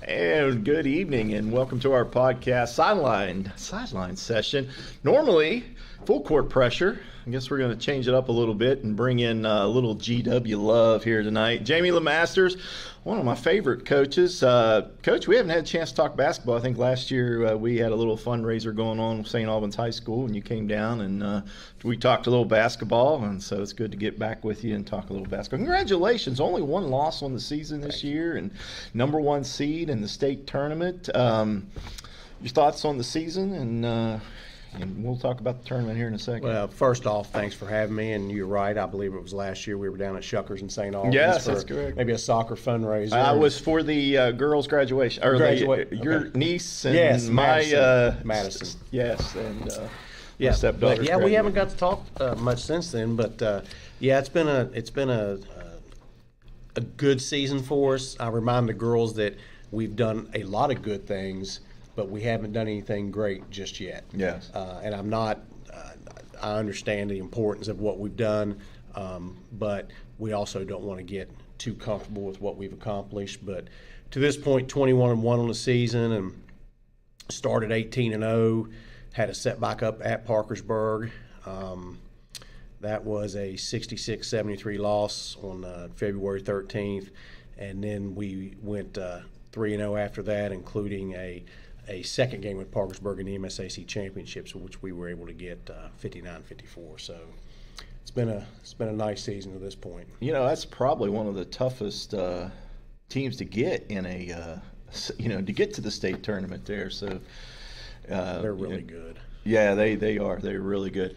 And good evening, and welcome to our podcast, Sideline Session. Normally, full court pressure. I guess we're going to change it up a little bit and bring in a little GW love here tonight. Jamie LeMasters, one of my favorite coaches. Coach, we haven't had a chance to talk basketball. I think last year we had a little fundraiser going on with St. Albans High School, and you came down and we talked a little basketball, and so it's good to get back with you and talk a little basketball. Congratulations. Only one loss on the season this year and number one seed in the state tournament. Your thoughts on the season, and we'll talk about the tournament here in a second. Well, first off, thanks for having me, and you're right. I believe it was last year we were down at Shuckers in St. Albans. Yes, that's correct. Maybe a soccer fundraiser. I was for the girls' graduation. Or your niece and yes, my Madison. Yes, and yeah, stepdaughter. Yeah, we haven't got to talk much since then, but yeah, it's been a good season for us. I remind the girls that we've done a lot of good things, but we haven't done anything great just yet. Yes. And I'm not, I understand the importance of what we've done, but we also don't want to get too comfortable with what we've accomplished. But to this point, 21-1 on the season, and started 18-0, had a setback up at Parkersburg. That was a 66-73 loss on February 13th, and then we went 3-0 after that, including a second game with Parkersburg in the MSAC championships, which we were able to get 59-54. So it's been a nice season to this point. You know, that's probably one of the toughest teams to get in to get to the state tournament there. So they're really good. Yeah, they are. They're really good.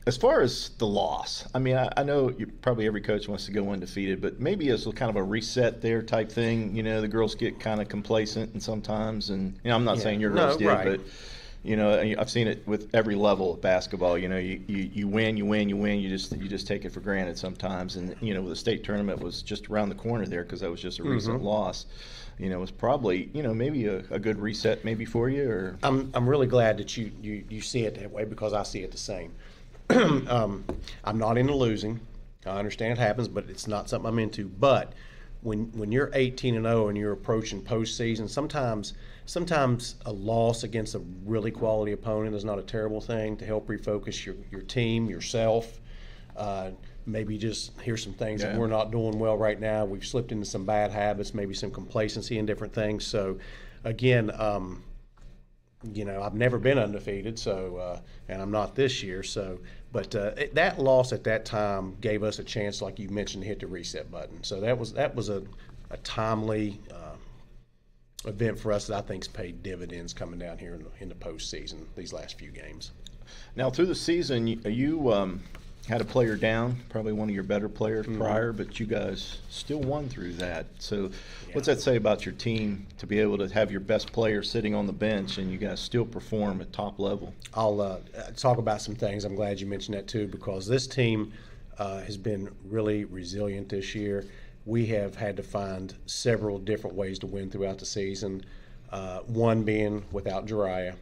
As far as the loss, I mean, I know probably every coach wants to go undefeated, but maybe as kind of a reset there type thing. You know, the girls get kind of complacent and sometimes, and I'm not saying your girls did, right. But I've seen it with every level of basketball. You know, you win, you just take it for granted sometimes, and the state tournament was just around the corner there because that was just a recent loss. It was probably maybe a good reset maybe for you. Or I'm really glad that you see it that way, because I see it the same. I'm not into losing. I understand it happens, but it's not something I'm into. But when you're 18-0 and you're approaching postseason, sometimes a loss against a really quality opponent is not a terrible thing to help refocus your team, yourself. Maybe just here's some things that we're not doing well right now. We've slipped into some bad habits, maybe some complacency in different things. So, again, I've never been undefeated, so and I'm not this year. So, but that loss at that time gave us a chance, like you mentioned, to hit the reset button. So that was a timely event for us that I think's paid dividends coming down here in the postseason these last few games. Now, through the season, you had a player down, probably one of your better players prior, but you guys still won through that. So what's that say about your team to be able to have your best player sitting on the bench and you guys still perform at top level? I'll talk about some things. I'm glad you mentioned that too, because this team has been really resilient this year. We have had to find several different ways to win throughout the season, one being without Jariah.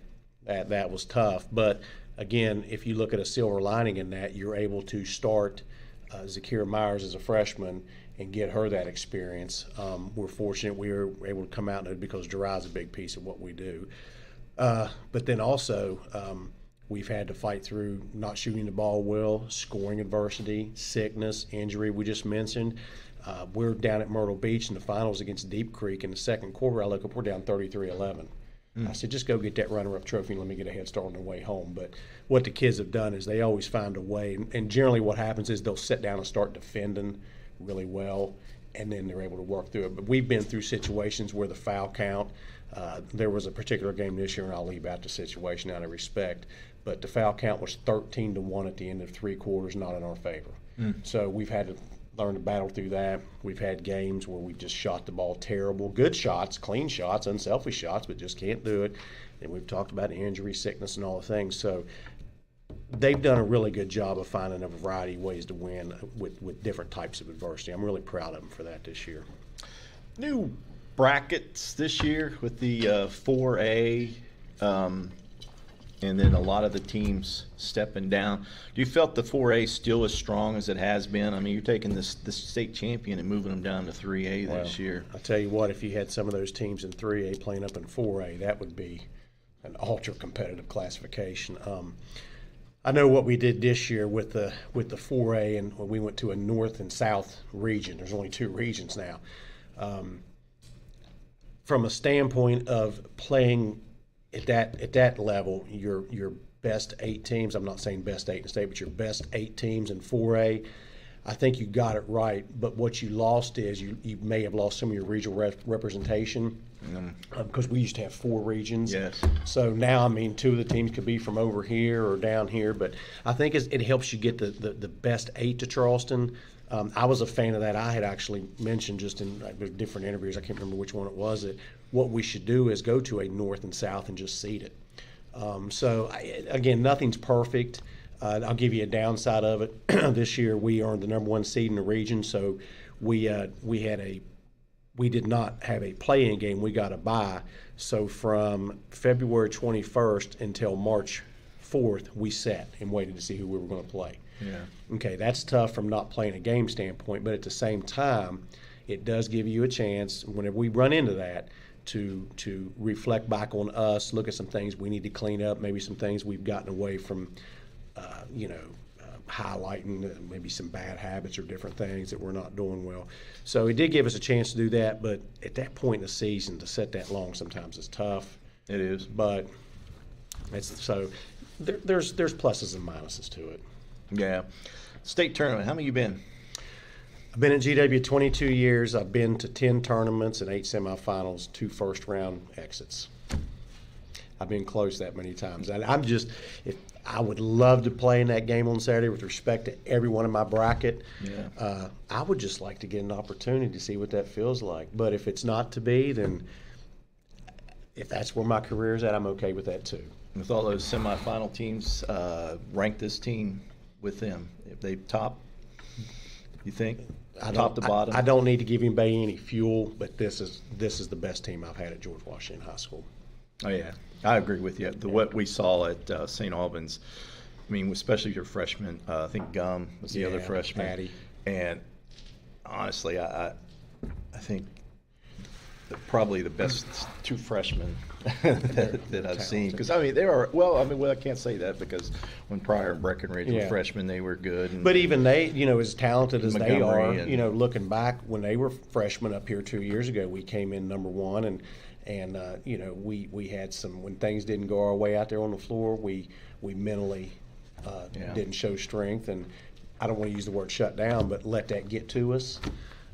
That was tough, but again, if you look at a silver lining in that, you're able to start Zakira Myers as a freshman and get her that experience. We're fortunate we were able to come out in it because Jariah's a big piece of what we do. But then also, we've had to fight through not shooting the ball well, scoring adversity, sickness, injury we just mentioned. We're down at Myrtle Beach in the finals against Deep Creek in the second quarter. I look up, we're down 33-11. I said, just go get that runner-up trophy and let me get a head start on the way home. But what the kids have done is they always find a way. And generally what happens is they'll sit down and start defending really well, and then they're able to work through it. But we've been through situations where the foul count, there was a particular game this year, and I'll leave out the situation out of respect, but the foul count was 13-1 at the end of three quarters, not in our favor. So we've had to learn to battle through that. We've had games where we just shot the ball terrible. Good shots, clean shots, unselfish shots, but just can't do it. And we've talked about injury, sickness, and all the things. So they've done a really good job of finding a variety of ways to win with different types of adversity. I'm really proud of them for that this year. New brackets this year with the 4A. and then a lot of the teams stepping down. Do you felt the 4A still as strong as it has been? I mean, you're taking this state champion and moving them down to 3A this year. I'll tell you what, if you had some of those teams in 3A playing up in 4A, that would be an ultra-competitive classification. I know what we did this year with the 4A, and when we went to a north and south region. There's only 2 regions now. From a standpoint of playing at that level, your best 8 teams, I'm not saying best 8 in the state, but your best 8 teams in 4A, I think you got it right. But what you lost is you may have lost some of your regional representation, because we used to have 4 regions. Yes. So now, I mean, 2 of the teams could be from over here or down here, but I think it helps you get the best 8 to Charleston. I was a fan of that. I had actually mentioned just in different interviews, I can't remember which one it was, that what we should do is go to a north and south and just seed it. Again, nothing's perfect. I'll give you a downside of it. This year we earned the #1 seed in the region, so we did not have a play-in game. We got a bye. So from February 21st until March 4th, we sat and waited to see who we were going to play. Yeah. Okay, that's tough from not playing a game standpoint, but at the same time, it does give you a chance, whenever we run into that, to reflect back on us, look at some things we need to clean up, maybe some things we've gotten away from, highlighting maybe some bad habits or different things that we're not doing well. So it did give us a chance to do that, but at that point in the season, to set that long sometimes is tough. It is. But there's pluses and minuses to it. Yeah. State tournament, how many you been? I've been at GW 22 years. I've been to 10 tournaments and 8 semifinals, 2 first-round exits. I've been close that many times. And I would love to play in that game on Saturday with respect to everyone in my bracket. Yeah. I would just like to get an opportunity to see what that feels like. But if it's not to be, then if that's where my career is at, I'm okay with that too. With all those semifinal teams, rank this team with them. If they top, you think? Top to bottom? I don't need to give anybody any fuel, but this is the best team I've had at George Washington High School. Oh, yeah. I agree with you. What we saw at St. Albans, I mean, especially your freshman, I think Gum was the other freshman. Patty. And honestly, I think probably the best 2 freshmen that I've seen. Because, I mean, they are, I can't say that because when Pryor and Breckenridge were freshmen, they were good. But even they, as talented as they are, and looking back, when they were freshmen up here 2 years ago, we came in #1 and we had some, when things didn't go our way out there on the floor, we mentally didn't show strength, and I don't want to use the word shut down, but let that get to us.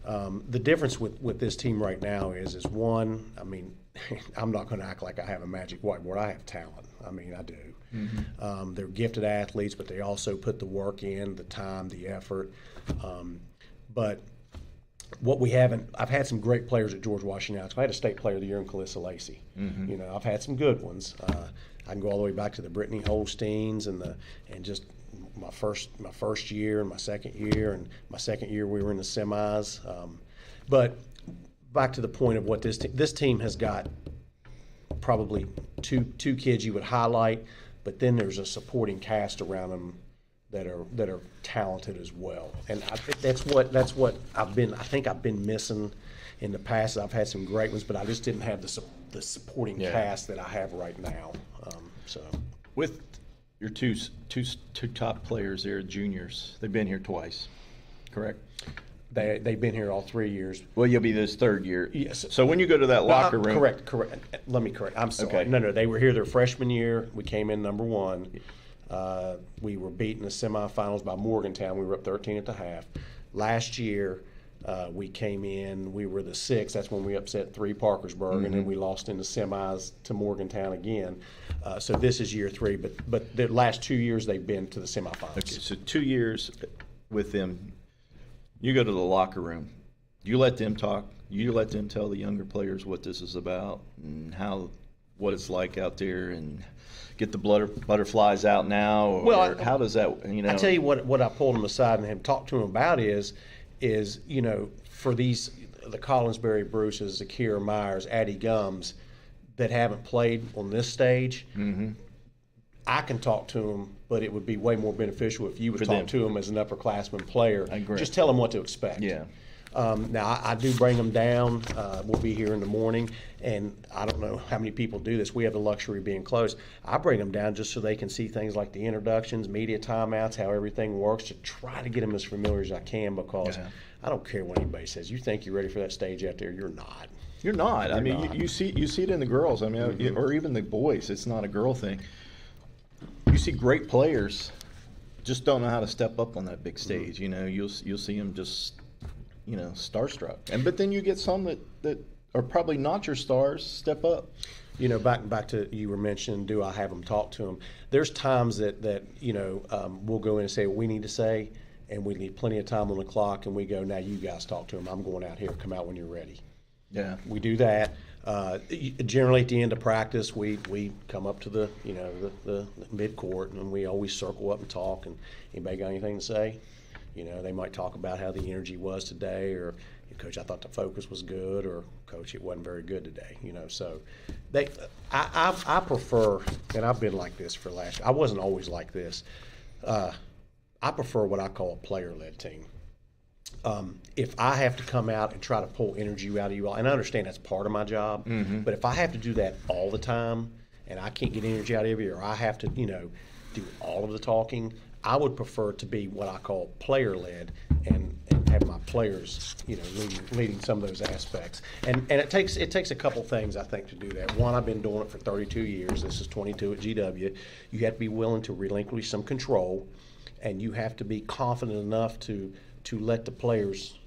The difference with this team right now is one, I mean, I'm not going to act like I have a magic whiteboard. I have talent. I mean, I do. Mm-hmm. They're gifted athletes, but they also put the work in, the time, the effort. But what we haven't, I've had some great players at George Washington. I had a state player of the year in Calissa Lacey. Mm-hmm. I've had some good ones. I can go all the way back to the Brittany Holsteins and just my first year and my second year, and my second year we were in the semis. But back to the point of what this team has got, probably two kids you would highlight, but then there's a supporting cast around them that are talented as well. And that's what I've been missing in the past. I've had some great ones, but I just didn't have the supporting cast that I have right now. With your two top players there, juniors, they've been here twice, correct? They've been here all 3 years. Well, you'll be this third year. Yes. So when you go to that locker room. Correct. Let me correct. I'm sorry. Okay. No, they were here their freshman year. We came in #1. We were beaten in the semifinals by Morgantown. We were up 13 at the half. Last year, we came in. We were the 6th. That's when we upset 3 Parkersburg, and then we lost in the semis to Morgantown again. So this is year 3. But the last 2 years they've been to the semifinals. Okay, so 2 years with them. You go to the locker room. You let them talk. You let them tell the younger players what this is about and what it's like out there, and get the butterflies out now. Or how does that? I tell you what I pulled them aside and have talked to them about is for the Collinsberry Bruces, Zakir Myers, Addie Gums that haven't played on this stage. Mm-hmm. I can talk to them, but it would be way more beneficial if you would talk to them as an upperclassman player. I agree. Just tell them what to expect. Yeah. Now, I do bring them down. We'll be here in the morning, and I don't know how many people do this. We have the luxury of being close. I bring them down just so they can see things like the introductions, media timeouts, how everything works, to try to get them as familiar as I can, because I don't care what anybody says. You think you're ready for that stage out there, you're not. You're not. I mean, you see it in the girls. I mean, or even the boys. It's not a girl thing. You see great players just don't know how to step up on that big stage. You know, you'll see them just, starstruck. But then you get some that are probably not your stars step up. You know, back to you were mentioning, do I have them talk to them? There's times that we'll go in and say what we need to say, and we need plenty of time on the clock, and we go, now you guys talk to them. I'm going out here. Come out when you're ready. Yeah, we do that. Generally, at the end of practice, we come up to the mid court, and we always circle up and talk. And anybody got anything to say? They might talk about how the energy was today, or Coach, I thought the focus was good, or Coach, it wasn't very good today. So I prefer, and I've been like this for last year. I wasn't always like this. I prefer what I call a player-led team. If I have to come out and try to pull energy out of you all, and I understand that's part of my job, but if I have to do that all the time and I can't get energy out of you, or I have to, do all of the talking, I would prefer to be what I call player-led and have my players, leading some of those aspects. And it takes a couple things, I think, to do that. One, I've been doing it for 32 years. This is 22 at GW. You have to be willing to relinquish some control, and you have to be confident enough to let the players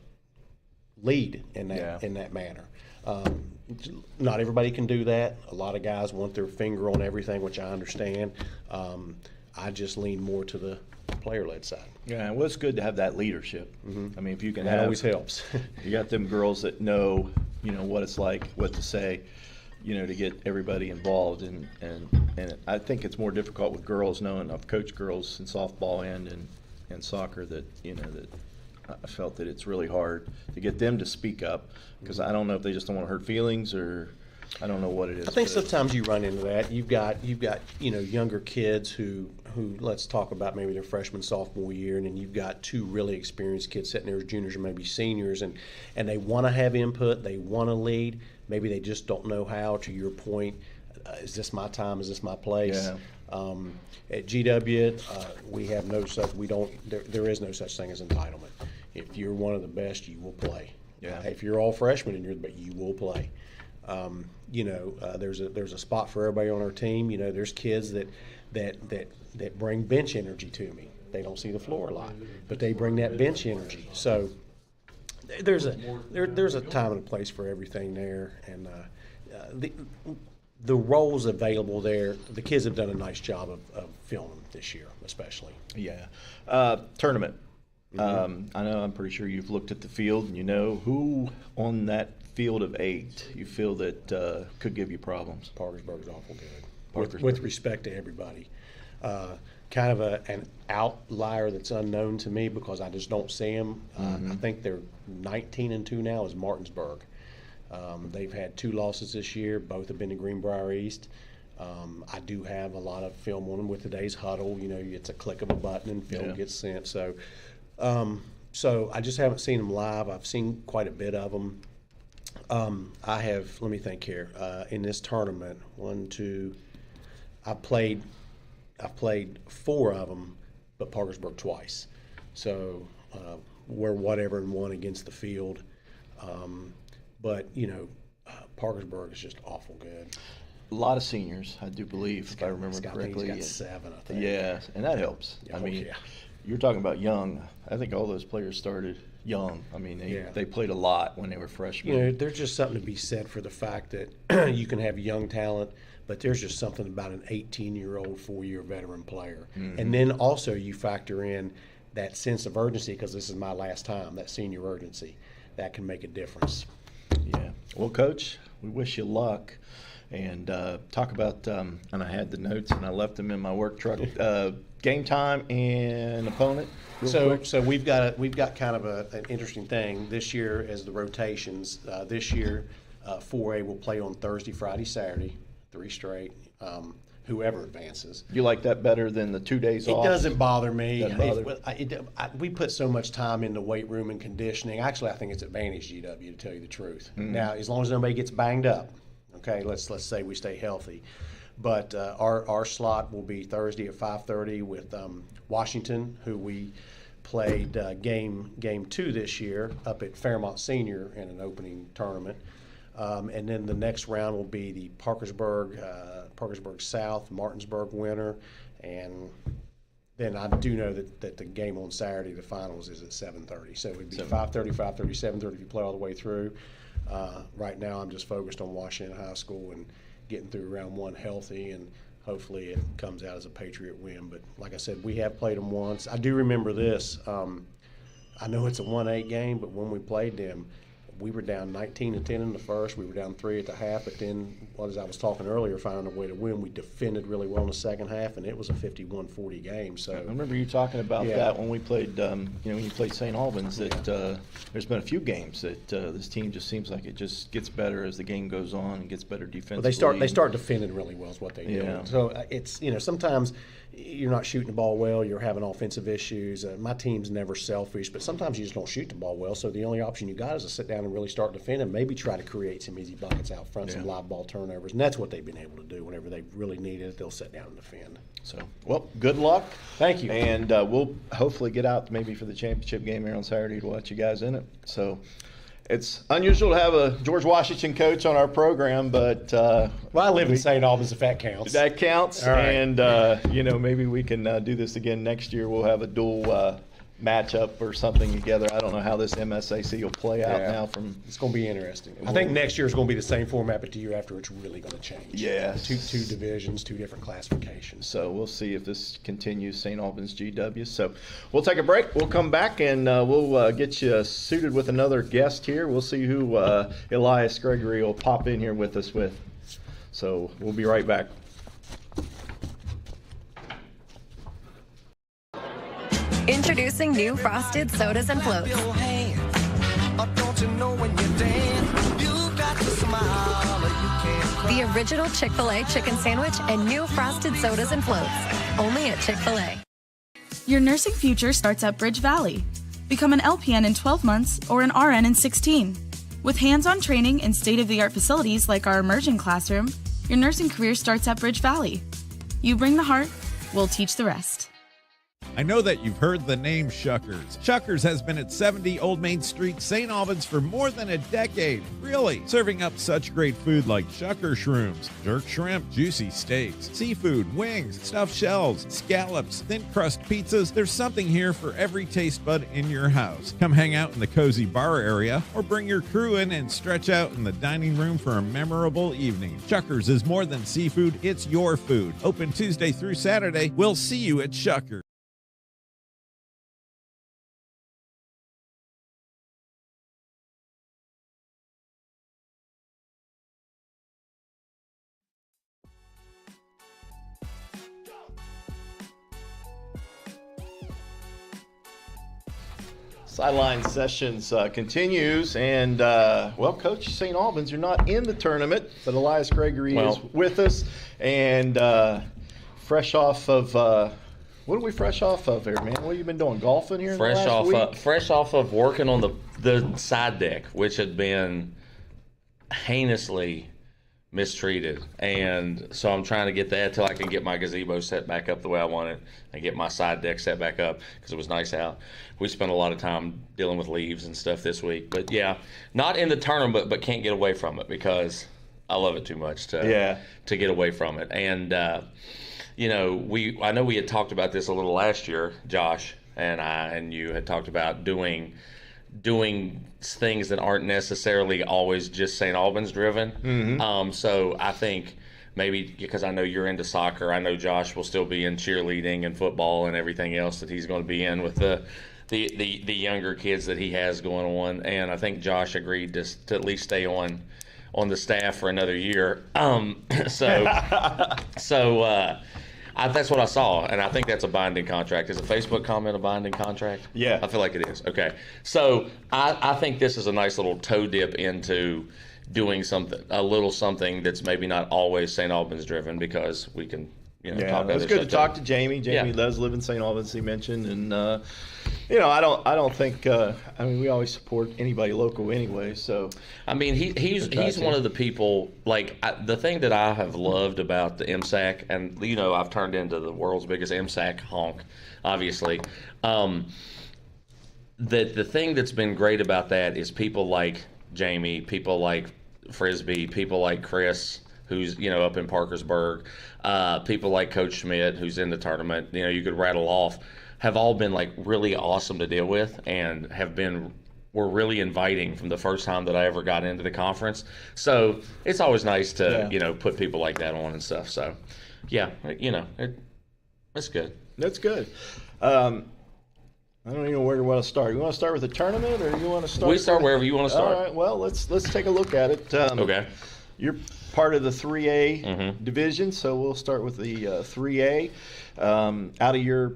lead in that manner. Not everybody can do that. A lot of guys want their finger on everything, which I understand. I just lean more to the player-led side. Yeah, well, it's good to have that leadership. I mean, if you can that always helps. You got them girls that know, what it's like, what to say, to get everybody involved. And I think it's more difficult with girls, knowing I've coached girls in softball and soccer, that I felt that it's really hard to get them to speak up, because I don't know if they just don't want to hurt feelings, or I don't know what it is. I think sometimes you run into that. You've got younger kids who let's talk about maybe their freshman, sophomore year, and then you've got two really experienced kids sitting there as juniors or maybe seniors, and they want to have input, they want to lead. Maybe they just don't know how. To your point, is this my time? Is this my place? Yeah. At GW, we have no such. We don't. There is no such thing as entitlement. If you're one of the best, you will play. Yeah. If you're all freshmen and you're the best, you will play. There's a spot for everybody on our team. There's kids that bring bench energy to me. They don't see the floor a lot, but they bring that bench energy. So there's a time and a place for everything there, and the roles available there. The kids have done a nice job of filling them this year, especially. Yeah. Tournament. I'm pretty sure you've looked at the field, and who on that field of 8 you feel that could give you problems. Parkersburg's awful good, with respect to everybody. Kind of an outlier that's unknown to me because I just don't see them. I think they're 19-2 now is Martinsburg. They've had 2 losses this year. Both have been to Greenbrier East. I do have a lot of film on them with today's huddle. It's a click of a button and film gets sent. So I just haven't seen them live. I've seen quite a bit of them. I have, let me think here, in this tournament, I've played 4 of them, but Parkersburg twice. So we're whatever and won against the field. But Parkersburg is just awful good. A lot of seniors, I do believe, if I remember correctly. He's got 7, I think. Yeah, and that helps. You're talking about young. I think all those players started young. I mean, they played a lot when they were freshmen. There's just something to be said for the fact that you can have young talent, but there's just something about an 18-year-old, 4-year veteran player. And then also you factor in that sense of urgency, because this is my last time, that senior urgency. That can make a difference. Yeah. Well, Coach, we wish you luck. And talk about, and I had the notes and I left them in my work truck. Game time and opponent. So we've got kind of an interesting thing this year as the rotations. This year, 4A will play on Thursday, Friday, Saturday. 3 straight. Whoever advances. You like that better than the 2 days off? It doesn't bother me. Doesn't bother. We put so much time into weight room and conditioning. Actually, I think it's advantage GW, to tell you the truth. Now, as long as nobody gets banged up, okay, let's say we stay healthy. But our slot will be Thursday at 5:30 with Washington, who we played game 2 this year up at Fairmont Senior in an opening tournament. And then the next round will be the Parkersburg South, Martinsburg winner. And then I do know that the game on Saturday, the finals, is at 7:30. So it would be 5:30, 7:30 if you play all the way through. Right now I'm just focused on Washington High School and getting through round 1 healthy, and hopefully it comes out as a Patriot win. But like I said, we have played them once. I do remember this. I know it's a 1-8 game, but when we played them, we were down 19-10 in the first. We were down 3 at the half, but then, as I was talking earlier, finding a way to win. We defended really well in the second half, and it was a 51-40 game. So I remember you talking about that when we played. When you played St. Albans, that there's been a few games that this team just seems like it just gets better as the game goes on and gets better defensively. Well, they start defending really well is what they do. Yeah. So it's sometimes you're not shooting the ball well, you're having offensive issues. My team's never selfish, but sometimes you just don't shoot the ball well. So the only option you got is to sit down and really start defending, maybe try to create some easy buckets out front, some live ball turnovers, and that's what they've been able to do. Whenever they really need it, they'll sit down and defend. So, well, good luck. Thank you. And we'll hopefully get out maybe for the championship game here on Saturday to let you guys in it. So it's unusual to have a George Washington coach on our program, but well, I live in St. Albans, if that counts. That counts. All right. And maybe we can do this again next year. We'll have a dual matchup or something together. I don't know how this MSAC will play out now. It's going to be interesting. I think next year is going to be the same format, but the year after it's really going to change. Yeah. Two divisions, 2 different classifications. So we'll see if this continues, St. Albans GW. So we'll take a break. We'll come back and we'll get you suited with another guest here. We'll see who Elias Gregory will pop in here with us with. So we'll be right back. Introducing new frosted sodas and floats. The original Chick-fil-A chicken sandwich and new frosted sodas and floats. Only at Chick-fil-A. Your nursing future starts at Bridge Valley. Become an LPN in 12 months or an RN in 16. With hands-on training and state-of-the-art facilities like our immersion classroom, your nursing career starts at Bridge Valley. You bring the heart, we'll teach the rest. I know that you've heard the name Shuckers. Shuckers has been at 70 Old Main Street, St. Albans for more than a decade. Really, serving up such great food like Shucker shrooms, jerk shrimp, juicy steaks, seafood, wings, stuffed shells, scallops, thin crust pizzas. There's something here for every taste bud in your house. Come hang out in the cozy bar area or bring your crew in and stretch out in the dining room for a memorable evening. Shuckers is more than seafood, it's your food. Open Tuesday through Saturday. We'll see you at Shuckers. Sideline Sessions continues, and Coach St. Albans, you're not in the tournament, but Elias Gregory is with us, and fresh off of what are we fresh off of here, man? What have you been doing? Golfing here? Fresh off of working on the side deck, which had been heinously mistreated, and so I'm trying to get that till I can get my gazebo set back up the way I want it and get my side deck set back up because it was nice out. We spent a lot of time dealing with leaves and stuff this week, but yeah, not in the tournament, but can't get away from it because I love it too much to get away from it. And I know we had talked about this a little last year, Josh and I, and you had talked about doing things that aren't necessarily always just St. Albans driven. Mm-hmm. So I think maybe because I know you're into soccer, I know Josh will still be in cheerleading and football and everything else that he's going to be in with the younger kids that he has going on. And I think Josh agreed to at least stay on the staff for another year. That's what I saw, and I think that's a binding contract. Is a Facebook comment a binding contract? Yeah. I feel like it is. Okay. So I think this is a nice little toe dip into doing a little something that's maybe not always St. Albans driven, because we can, talk. It's good to talk to Jamie. Jamie does live in St. Albans, he mentioned, and I don't think. We always support anybody local anyway. So he's one of the people. The thing that I have loved about the MSAC, and I've turned into the world's biggest MSAC honk, obviously. The thing that's been great about that is people like Jamie, people like Frisbee, people like Chris, who's up in Parkersburg, people like Coach Schmidt, who's in the tournament. You could rattle off, have all been really awesome to deal with, and were really inviting from the first time that I ever got into the conference. So it's always nice to put people like that on and stuff. So it's good. That's good. I don't even know where you want to start. You want to start with the tournament, or you want to start? We start wherever you want to start. All right. Well, let's take a look at it. Okay. You're part of the 3A division, so we'll start with the 3A. Out of your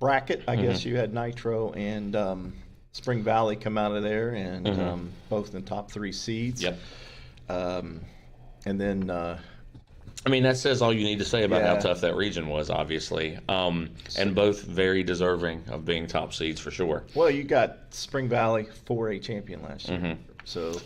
bracket, I guess you had Nitro and Spring Valley come out of there, and both in the top 3 seeds. Yep. And then. That says all you need to say about how tough that region was, obviously. And both very deserving of being top seeds for sure. Well, you got Spring Valley 4A champion last year. So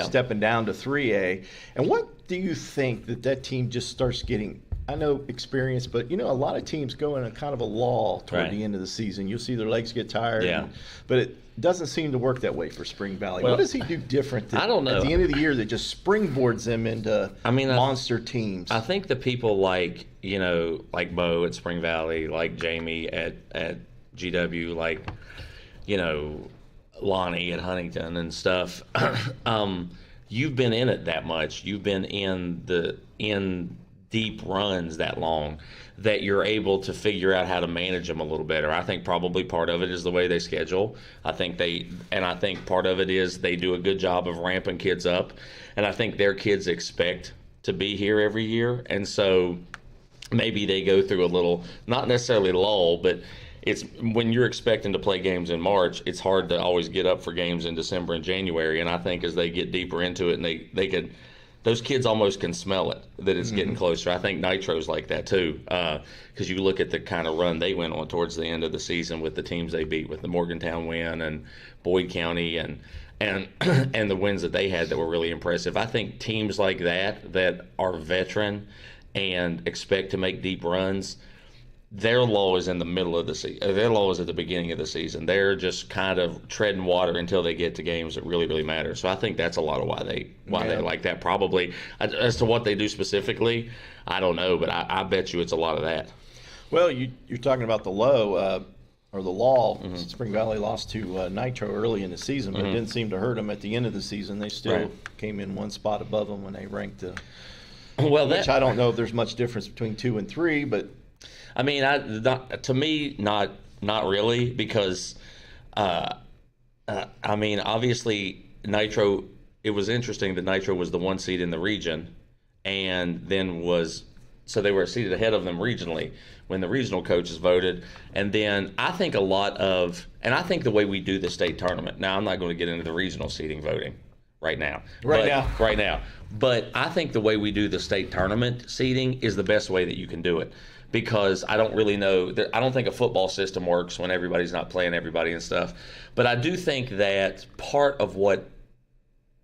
stepping down to 3A. And what do you think that team just starts getting? I know experience, but a lot of teams go in a kind of a lull toward the end of the season. You'll see their legs get tired. But it doesn't seem to work that way for Spring Valley. Well, what does he do different I don't know. At the end of the year that just springboards them into monster teams? I think the people like Bo at Spring Valley, like Jamie at GW, like Lonnie at Huntington and stuff. You've been in it that much. You've been in deep runs that long that you're able to figure out how to manage them a little better. I think probably part of it is the way they schedule. I think part of it is they do a good job of ramping kids up, and I think their kids expect to be here every year, and so maybe they go through a little, not necessarily lull, but it's when you're expecting to play games in March, it's hard to always get up for games in December and January, and I think as they get deeper into it, and those kids almost can smell it, that it's getting closer. I think Nitro's like that too, because you look at the kind of run they went on towards the end of the season with the teams they beat, with the Morgantown win and Boyd County and the wins that they had that were really impressive. I think teams like that are veteran and expect to make deep runs, their lull is in the middle of the season. Their lull is at the beginning of the season. They're just kind of treading water until they get to games that really, really matter. So I think that's a lot of why they like that. Probably as to what they do specifically, I don't know, but I bet you it's a lot of that. Well, you're talking about the low or the lull. Spring Valley lost to Nitro early in the season, but it didn't seem to hurt them at the end of the season. They still came in one spot above them when they ranked. Which I don't know if there's much difference between 2 and 3, but. To me, not really, because, obviously Nitro. It was interesting that Nitro was the 1 seed in the region, and then so they were seated ahead of them regionally when the regional coaches voted. And then I think I think the way we do the state tournament. Now I'm not going to get into the regional seeding voting right now. But I think the way we do the state tournament seeding is the best way that you can do it. Because I don't really know, I don't think a football system works when everybody's not playing everybody and stuff. But I do think that part of what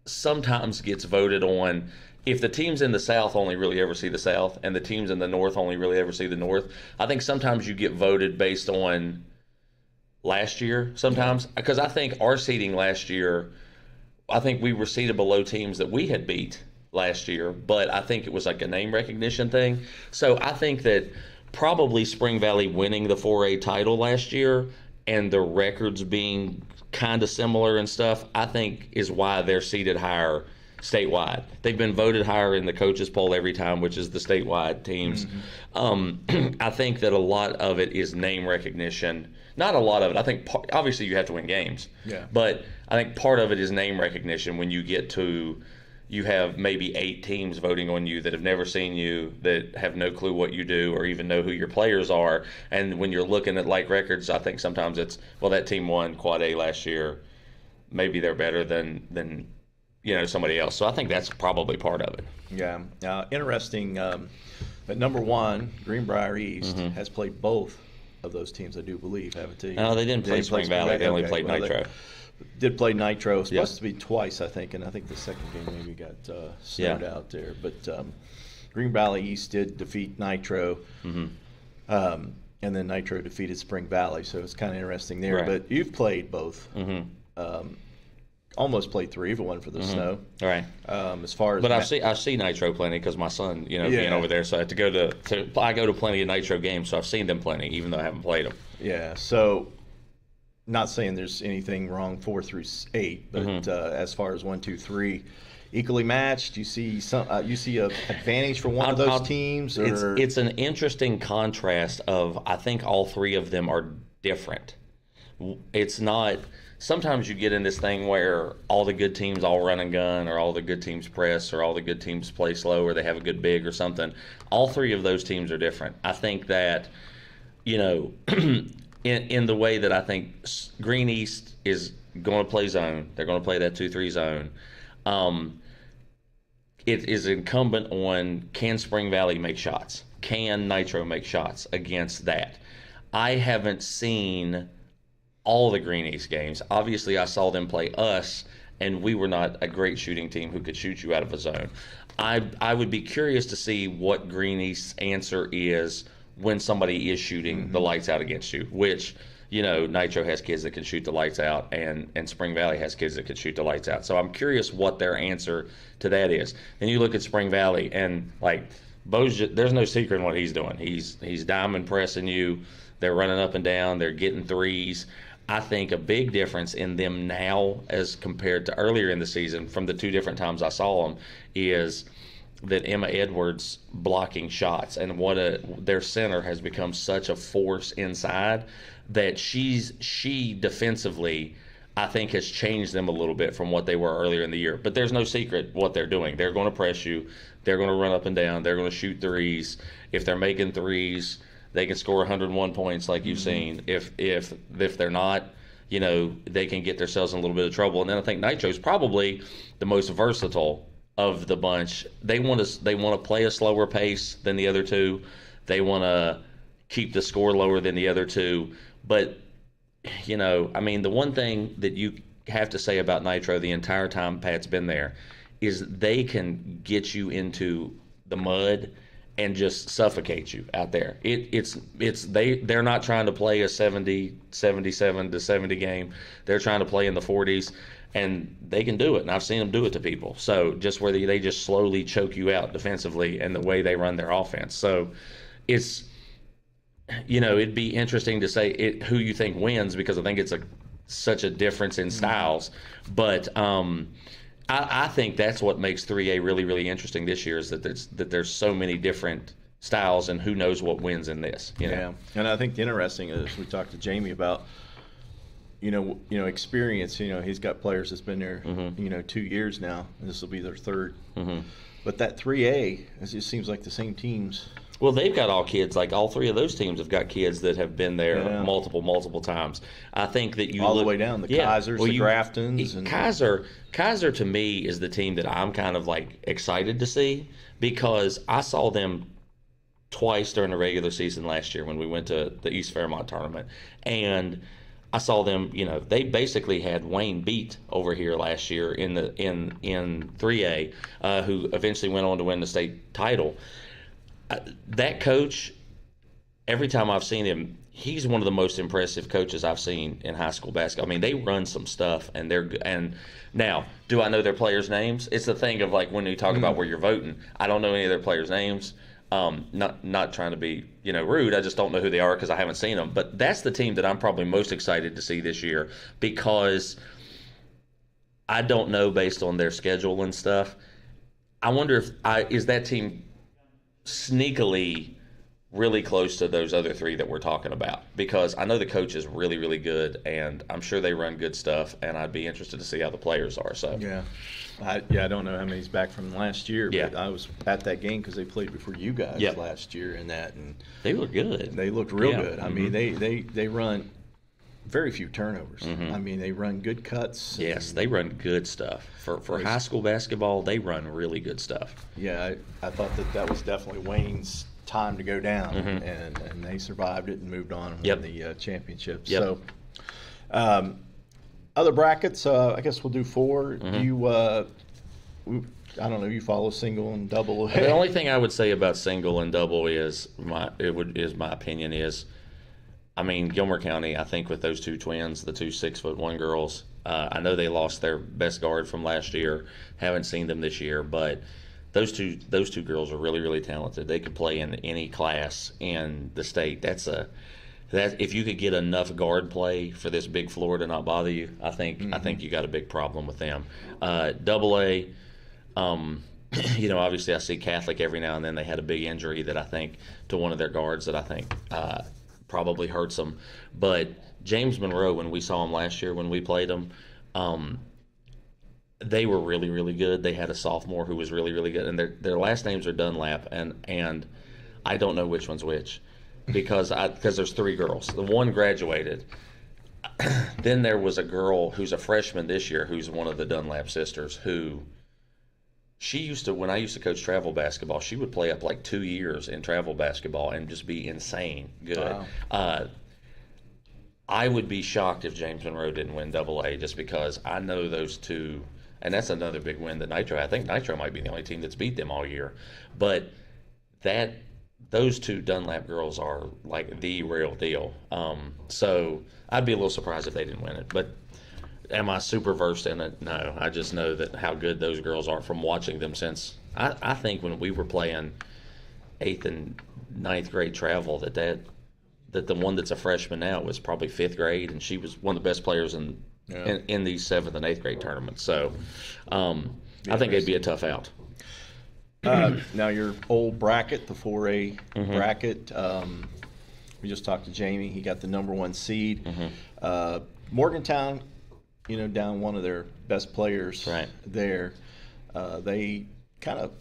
sometimes gets voted on, if the teams in the South only really ever see the South and the teams in the North only really ever see the North, I think sometimes you get voted based on last year sometimes. Because I think our seeding last year, I think we were seated below teams that we had beat last year, but I think it was like a name recognition thing. So I think that probably Spring Valley winning the 4A title last year and the records being kind of similar and stuff, I think is why they're seated higher statewide. They've been voted higher in the coaches poll every time, which is the statewide teams. I think that a lot of it is name recognition. Not a lot of it. I think obviously you have to win games. But I think part of it is name recognition when you get to you have maybe 8 teams voting on you that have never seen you, that have no clue what you do or even know who your players are. And when you're looking at like records, I think sometimes it's, well, that team won Quad A last year. Maybe they're better than somebody else. So I think that's probably part of it. Yeah. Interesting. But number one, Greenbrier East has played both of those teams, I do believe, haven't they? No, they didn't play Spring Valley. They only played Nitro. Did play Nitro. Supposed to be twice, I think, and I think the second game maybe got snowed out there. But Green Valley East did defeat Nitro, and then Nitro defeated Spring Valley. So it's kind of interesting there. Right. But you've played both. Almost played three if it wasn't for the snow. Right. As far as, but I've seen Nitro plenty because my son, being over there, so I have to go to. I go to plenty of Nitro games, so I've seen them plenty, even though I haven't played them. Yeah. So, not saying there's anything wrong 4 through 8, but as far as 1, 2, 3, equally matched. You see you see a advantage for one of those teams. Or? It's an interesting contrast of I think all three of them are different. It's not. Sometimes you get in this thing where all the good teams all run and gun, or all the good teams press, or all the good teams play slow, or they have a good big or something. All three of those teams are different. I think that, in the way that I think Green East is going to play zone, they're going to play that 2-3 zone. It is incumbent on, can Spring Valley make shots? Can Nitro make shots against that? I haven't seen all the Green East games. Obviously, I saw them play us, and we were not a great shooting team who could shoot you out of a zone. I would be curious to see what Green East's answer is when somebody is shooting the lights out against you, which, Nitro has kids that can shoot the lights out, and Spring Valley has kids that can shoot the lights out. So I'm curious what their answer to that is. Then you look at Spring Valley, and, Bo's there's no secret in what he's doing. He's diamond pressing you. They're running up and down. They're getting threes. I think a big difference in them now as compared to earlier in the season from the two different times I saw them is that Emma Edwards blocking shots, and their center has become such a force inside that she defensively, I think, has changed them a little bit from what they were earlier in the year. But there's no secret what they're doing. They're going to press you. They're going to run up and down. They're going to shoot threes. If they're making threes, they can score 101 points like you've seen. If they're not, they can get themselves in a little bit of trouble. And then I think Nitro's probably the most versatile of the bunch. They want to play a slower pace than the other two. They want to keep the score lower than the other two. But, the one thing that you have to say about Nitro the entire time Pat's been there is they can get you into the mud and just suffocate you out there. They're not trying to play a 77 to 70 game. They're trying to play in the 40s, and they can do it. And I've seen them do it to people. So just where they just slowly choke you out defensively and the way they run their offense. So it's, it'd be interesting to say who you think wins, because I think it's such a difference in styles. But I think that's what makes 3A really, really interesting this year, is that there's so many different styles, and who knows what wins in this. Yeah, and I think the interesting is we talked to Jamie about experience. He's got players that's been there 2 years now, and this will be their third. But that 3A, it just seems like the same teams. Well, they've got all kids. Like, all three of those teams have got kids that have been there multiple times. I think that all the way down, the Kaisers, the Graftons. Kaiser to me is the team that I'm kind of excited to see, because I saw them twice during the regular season last year when we went to the East Fairmont tournament. And I saw them, they basically had Wayne beat over here last year in 3A, who eventually went on to win the state title. That coach, every time I've seen him, he's one of the most impressive coaches I've seen in high school basketball. I mean, they run some stuff, and they're good. And now, do I know their players' names? It's the thing of when you talk about where you're voting. I don't know any of their players' names. Not trying to be rude. I just don't know who they are because I haven't seen them. But that's the team that I'm probably most excited to see this year, because I don't know, based on their schedule and stuff. I wonder is that team sneakily really close to those other three that we're talking about, because I know the coach is really, really good, and I'm sure they run good stuff, and I'd be interested to see how the players are. So I don't know how many's back from last year, but I was at that game because they played before you guys last year, and they looked good. They looked real good. I mean, they run very few turnovers. I mean, they run good cuts. Yes, they run good stuff. For high school basketball, they run really good stuff. Yeah, I thought that was definitely Wayne's time to go down, and they survived it and moved on and won the championship. Yep. So, other brackets, I guess we'll do 4. Do you, I don't know, you follow single and double? The only thing I would say about single and double is my opinion is, I mean, Gilmer County, I think with those 2 twins, the 2 6'1" girls, I know they lost their best guard from last year. Haven't seen them this year, but those two girls are really, really talented. They could play in any class in the state. That if you could get enough guard play for this big floor to not bother you, I think you got a big problem with them. Double A, obviously I see Catholic every now and then. They had a big injury that I think to one of their guards that I think probably hurts them. But James Monroe, when we saw him last year when we played them, they were really, really good. They had a sophomore who was really, really good, and their last names are Dunlap, and I don't know which one's which because there's 3 girls. The one graduated. Then there was a girl who's a freshman this year who's one of the Dunlap sisters who when I used to coach travel basketball, she would play up like 2 years in travel basketball and just be insane good. Wow. I would be shocked if James Monroe didn't win Double A just because I know those 2, and that's another big win that Nitro. I think Nitro might be the only team that's beat them all year. But those 2 Dunlap girls are like the real deal. So I'd be a little surprised if they didn't win it. But am I super versed in it? No. I just know that how good those girls are from watching them since I think when we were playing 8th and 9th grade travel that the one that's a freshman now was probably 5th grade, and she was one of the best players in these 7th and 8th grade tournaments. So I think they'd be a tough out. Now your old bracket, the 4A bracket, we just talked to Jamie. He got the number 1 seed. Morgantown, down one of their best players there. They kind of,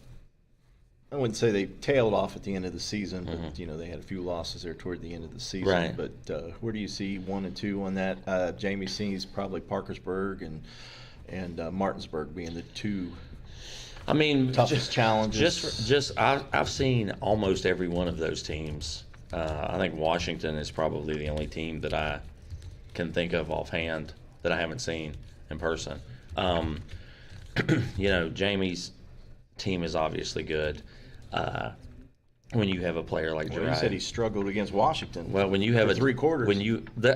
I wouldn't say they tailed off at the end of the season, but they had a few losses there toward the end of the season. Right. But where do you see 1 and 2 on that? Jamie sees probably Parkersburg and Martinsburg being the 2. I mean, toughest challenges. I've seen almost every one of those teams. I think Washington is probably the only team that I can think of offhand that I haven't seen in person. Jamie's team is obviously good. When you have a player like Jeriah. He said he struggled against Washington. Well, when you have for 3 quarters.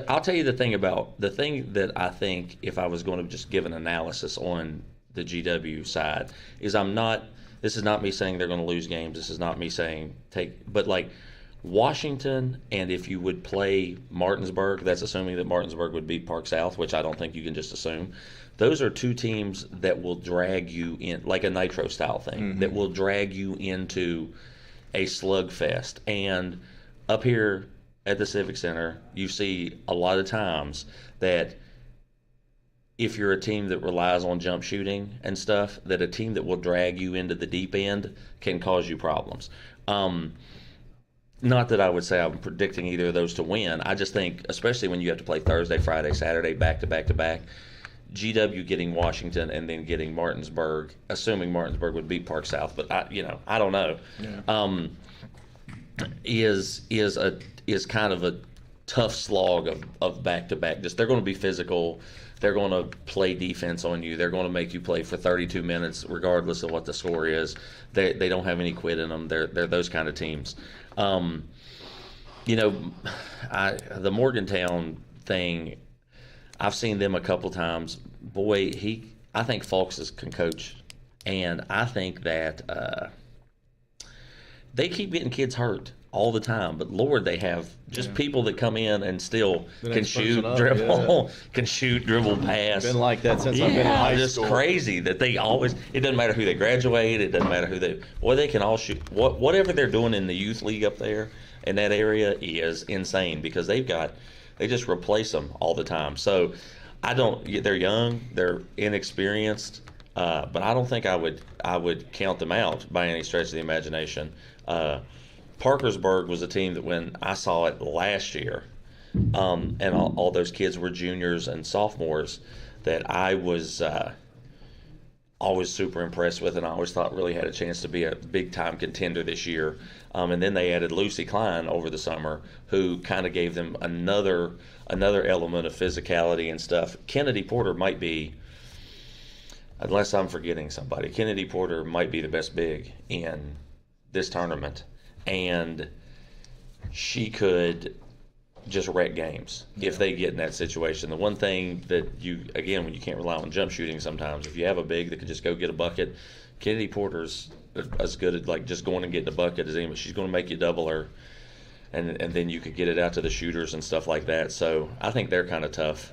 I'll tell you the thing that I think if I was going to just give an analysis on the GW side is this is not me saying they're going to lose games. This is not me saying but like Washington, and if you would play Martinsburg, that's assuming that Martinsburg would beat Park South, which I don't think you can just assume. Those are 2 teams that will drag you in, like a Nitro style thing, that will drag you into a slugfest. And up here at the Civic Center, you see a lot of times that if you're a team that relies on jump shooting and stuff, that a team that will drag you into the deep end can cause you problems. Not that I would say I'm predicting either of those to win. I just think, especially when you have to play Thursday, Friday, Saturday, back to back to back, GW getting Washington and then getting Martinsburg, assuming Martinsburg would beat Park South, but I don't know, is kind of a tough slog of back to back. Just they're going to be physical. They're going to play defense on you. They're going to make you play for 32 minutes, regardless of what the score is. They don't have any quit in them. They're those kind of teams. The Morgantown thing, I've seen them a couple times. Boy, I think Fulks can coach, and I think that they keep getting kids hurt all the time. But Lord, they have just people that come in and still can shoot, dribble, pass. Been like that since I've been in high school. Just crazy that they always. It doesn't matter who they graduate. It doesn't matter who they. Boy, they can all shoot. Whatever they're doing in the youth league up there in that area is insane because they just replace them all the time. So they're young, they're inexperienced, but I don't think I would count them out by any stretch of the imagination. Parkersburg was a team that when I saw it last year, and all those kids were juniors and sophomores that I was always super impressed with, and I always thought really had a chance to be a big-time contender this year. And then they added Lucy Klein over the summer, who kind of gave them another element of physicality and stuff. Kennedy Porter might be, unless I'm forgetting somebody, Kennedy Porter might be the best big in this tournament, and she could just wreck games if they get in that situation. The one thing that when you can't rely on jump shooting sometimes, if you have a big that can just go get a bucket, Kennedy Porter's as good at like just going and getting a bucket as anybody. She's going to make you double her, and then you could get it out to the shooters and stuff like that. So I think they're kind of tough.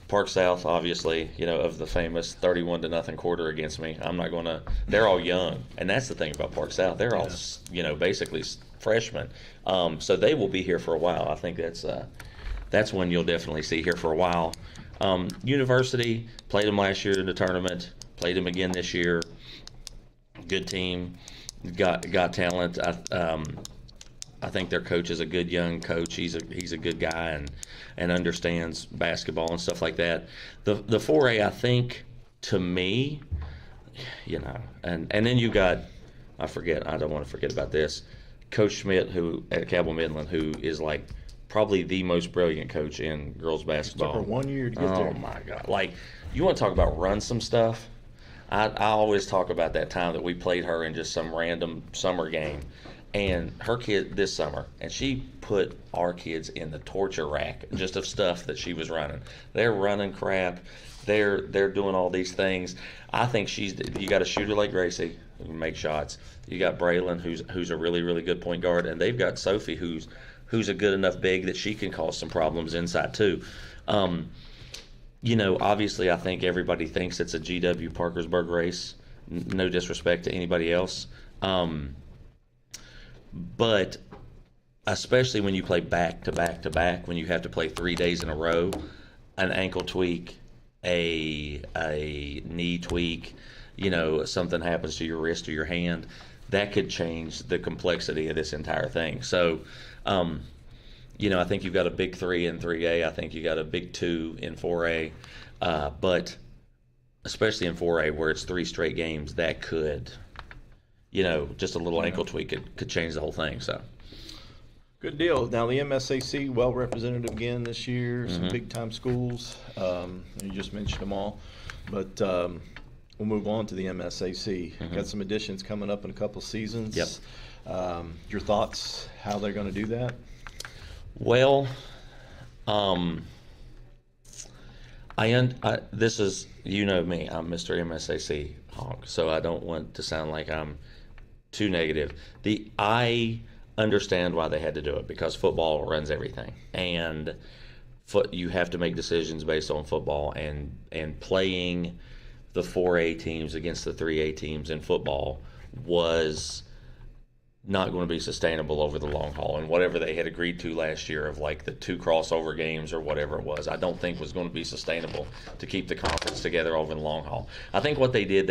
Park South, obviously, of the famous 31-0 quarter against me. I'm not going to. They're all young, and that's the thing about Park South. They're all, basically freshmen. So they will be here for a while. I think that's one you'll definitely see here for a while. University played them last year in the tournament. Played them again this year. Good team. Got talent. I think their coach is a good young coach. He's a good guy and understands basketball and stuff like that. The 4A, I think, to me, and then you got, I don't want to forget about this, Coach Schmidt, who at Cabell Midland, who is like probably the most brilliant coach in girls basketball. It took her 1 year to get there. Oh my God! Like, you want to talk about run some stuff? I always talk about that time that we played her in just some random summer game, and her kid this summer, and she put our kids in the torture rack just of stuff that she was running. They're running crap. They're doing all these things. I think you got a shooter like Gracie who can make shots. You got Braylon who's a really, really good point guard, and they've got Sophie who's a good enough big that she can cause some problems inside too. Obviously I think everybody thinks it's a GW Parkersburg race. No disrespect to anybody else. But especially when you play back to back to back, when you have to play 3 days in a row, an ankle tweak, a knee tweak, something happens to your wrist or your hand, that could change the complexity of this entire thing. So, I think you've got a big 3 in 3A. I think you got a big 2 in 4A. But especially in 4A where it's 3 straight games, that could, just a little ankle tweak could change the whole thing. So. Good deal. Now the MSAC well represented again this year. Some big time schools. You just mentioned them all, but we'll move on to the MSAC. Got some additions coming up in a couple seasons. Yep. Your thoughts? How they're going to do that? Well, this is, me, I'm Mr. MSAC honk, so I don't want to sound like I'm too negative. I understand why they had to do it, because football runs everything, and you have to make decisions based on football, and playing the 4A teams against the 3A teams in football was not going to be sustainable over the long haul. And whatever they had agreed to last year of like the 2 crossover games or whatever it was, I don't think was going to be sustainable to keep the conference together over the long haul. I think what they did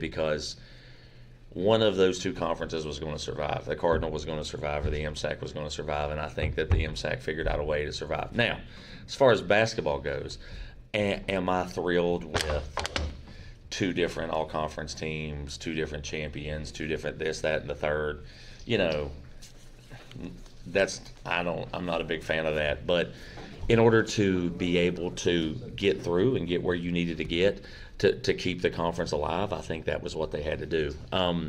because one of those 2 conferences was going to survive. The Cardinal was going to survive, or the MSAC was going to survive, and I think that the MSAC figured out a way to survive. Now, as far as basketball goes, am I thrilled with 2 different all-conference teams, 2 different champions, 2 different this, that, and the third? I'm not a big fan of that. But in order to be able to get through and get where you needed to get to keep the conference alive, I think that was what they had to do. I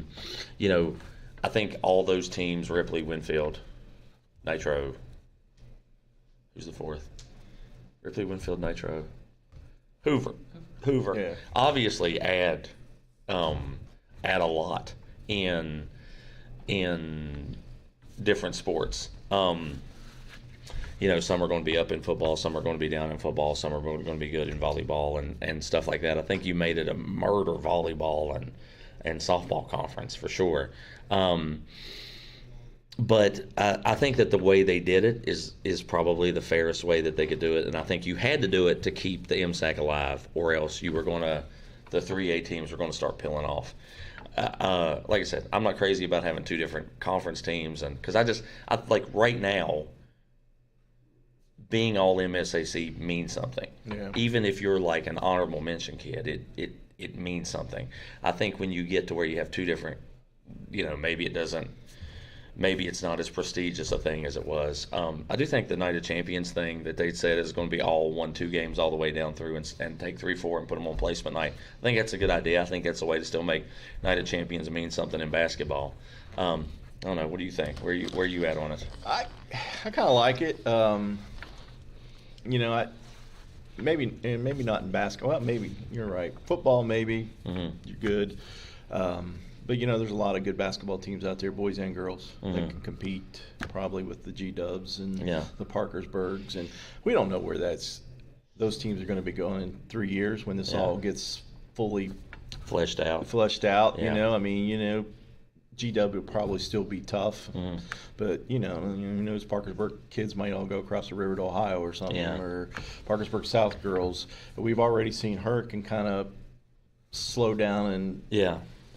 think all those teams, Ripley, Winfield, Nitro, who's the 4th? Ripley, Winfield, Nitro, Hoover. Yeah. Obviously add a lot in different sports. Some are going to be up in football, some are going to be down in football, some are going to be good in volleyball and stuff like that. I think you made it a murder volleyball and softball conference for sure. But I think that the way they did it is probably the fairest way that they could do it, and I think you had to do it to keep the MSAC alive, or else the 3A teams were going to start peeling off. like I said, I'm not crazy about having 2 different conference teams, and because I like right now, being all MSAC means something. Yeah. Even if you're like an honorable mention kid, it means something. I think when you get to where you have 2 different, maybe it's not as prestigious a thing as it was. I do think the Night of Champions thing that they said is going to be all 1-2 games all the way down through and take 3-4 and put them on placement night. I think that's a good idea. I think that's a way to still make Night of Champions mean something in basketball. I don't know. What do you think? Where you at on it? I kind of like it. Maybe not in basketball. Well, maybe you're right. Football, maybe you're good. But there's a lot of good basketball teams out there, boys and girls, that can compete probably with the G-Dubs and the Parkersburgs, and we don't know where those teams are going to be going in 3 years when this all gets fully fleshed out. Yeah. G-Dub will probably still be tough, but who knows? Parkersburg kids might all go across the river to Ohio or something, or Parkersburg South girls. But we've already seen Hurricane kind of slow down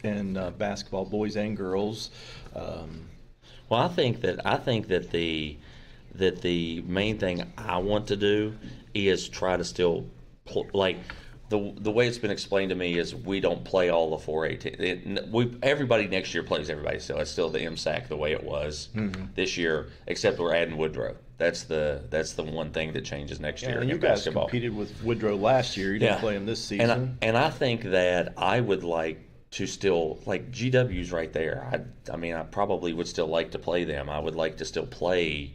and basketball, boys and girls. Well, I think that the main thing I want to do is try to still the way it's been explained to me is we don't play all the 4A. Everybody next year plays everybody still. It's still the MSAC the way it was this year, except we're adding Woodrow. That's the one thing that changes next year. And you guys competed with Woodrow last year. You didn't play him this season. And I think that I would like to still, like, GW's right there. I probably would still like to play them. I would like to still play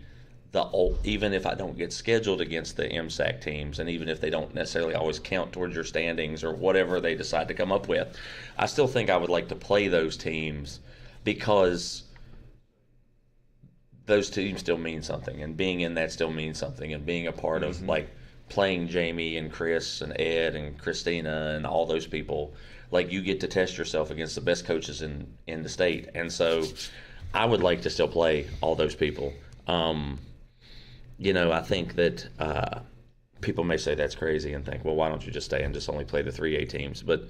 even if I don't get scheduled against the MSAC teams, and even if they don't necessarily always count towards your standings or whatever they decide to come up with, I still think I would like to play those teams because those teams still mean something, and being in that still means something, and being a part of, like, playing Jamie and Chris and Ed and Christina and all those people, like, you get to test yourself against the best coaches in the state. And so I would like to still play all those people. I think that people may say that's crazy and think, well, why don't you just stay and just only play the 3A teams? But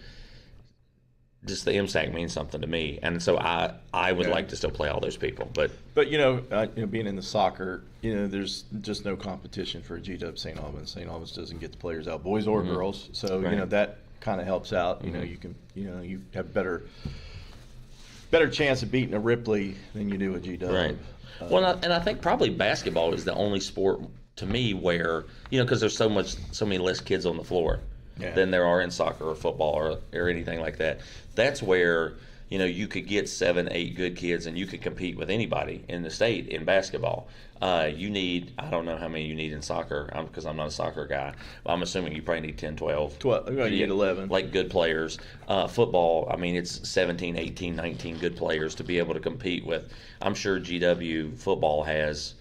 just the MSAC means something to me, and so I would like to still play all those people. But being in the soccer, there's just no competition for GW St. Albans. St. Albans doesn't get the players out, boys or girls. So that kind of helps out. You can you have better chance of beating a Ripley than you do a GW. Right. And I think probably basketball is the only sport to me where, because there's so many less kids on the floor than there are in soccer or football or anything like that. That's where, you could get 7-8 good kids and you could compete with anybody in the state in basketball. You need, I don't know how many you need in soccer because I'm not a soccer guy. But I'm assuming you probably need 10, 12. 12, you need 11. Like good players. Football, it's 17, 18, 19 good players to be able to compete with. I'm sure GW football has,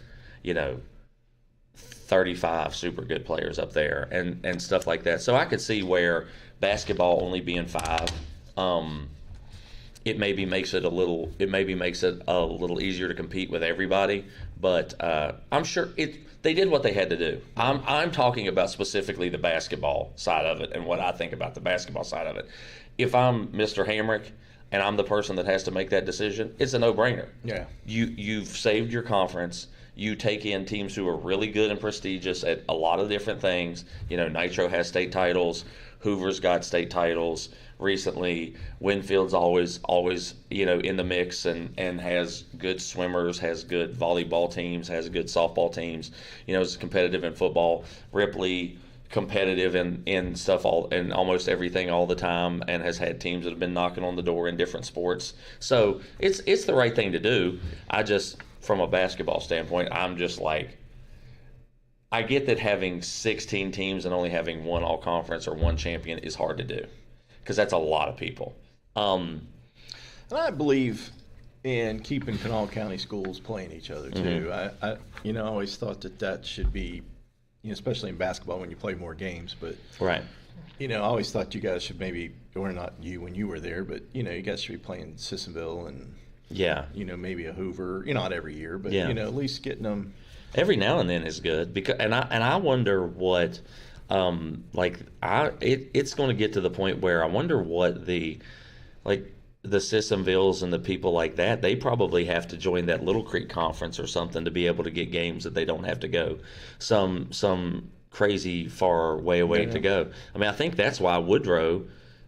35 super good players up there and stuff like that. So I could see where basketball only being 5, it maybe makes it a little easier to compete with everybody. But I'm sure they did what they had to do. I'm talking about specifically the basketball side of it and what I think about the basketball side of it. If I'm Mr. Hamrick and I'm the person that has to make that decision, it's a no-brainer. Yeah. You've saved your conference. You take in teams who are really good and prestigious at a lot of different things. Nitro has state titles. Hoover's got state titles recently. Winfield's always in the mix and has good swimmers, has good volleyball teams, has good softball teams. Is competitive in football. Ripley, competitive in stuff and almost everything all the time, and has had teams that have been knocking on the door in different sports. So it's the right thing to do. I just, from a basketball standpoint, I'm just like, I get that having 16 teams and only having one all-conference or one champion is hard to do because that's a lot of people. And I believe in keeping Kanawha County schools playing each other too. I always thought that should be, especially in basketball when you play more games. But right. I always thought you guys should maybe, or not you when you were there, but you guys should be playing Sissonville and maybe a Hoover. Not every year, but at least getting them. Every now and then is good because, and I wonder what, it's going to get to the point where I wonder what the Sissonvilles and the people like that, they probably have to join that Little Creek Conference or something to be able to get games that they don't have to go some crazy far way away to go. I mean, I think that's why Woodrow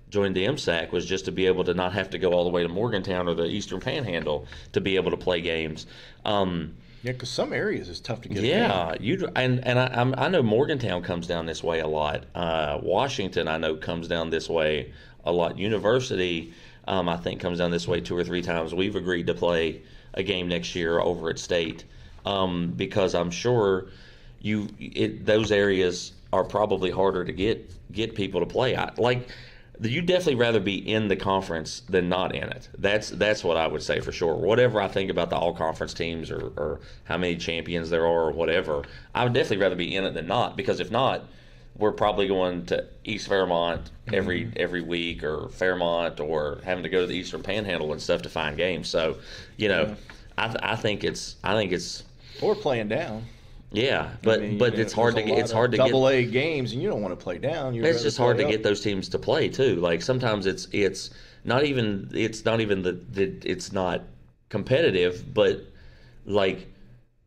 joined the MSAC, was just to be able to not have to go all the way to Morgantown or the Eastern Panhandle to be able to play games. Yeah, because some areas is tough to get. Yeah, I know Morgantown comes down this way a lot. Washington, I know, comes down this way a lot. University, I think, comes down this way 2 or 3 times. We've agreed to play a game next year over at State, because I'm sure those areas are probably harder to get people to play. You'd definitely rather be in the conference than not in it. That's what I would say for sure. Whatever I think about the all-conference teams or how many champions there are or whatever, I would definitely rather be in it than not, because if not, we're probably going to East Fairmont every week, or Fairmont, or having to go to the Eastern Panhandle and stuff to find games. So, I think it's or playing down. Yeah, but it's hard to get double-A games, and you don't want to play down. It's just hard to get those teams to play too. Like sometimes it's not competitive, but like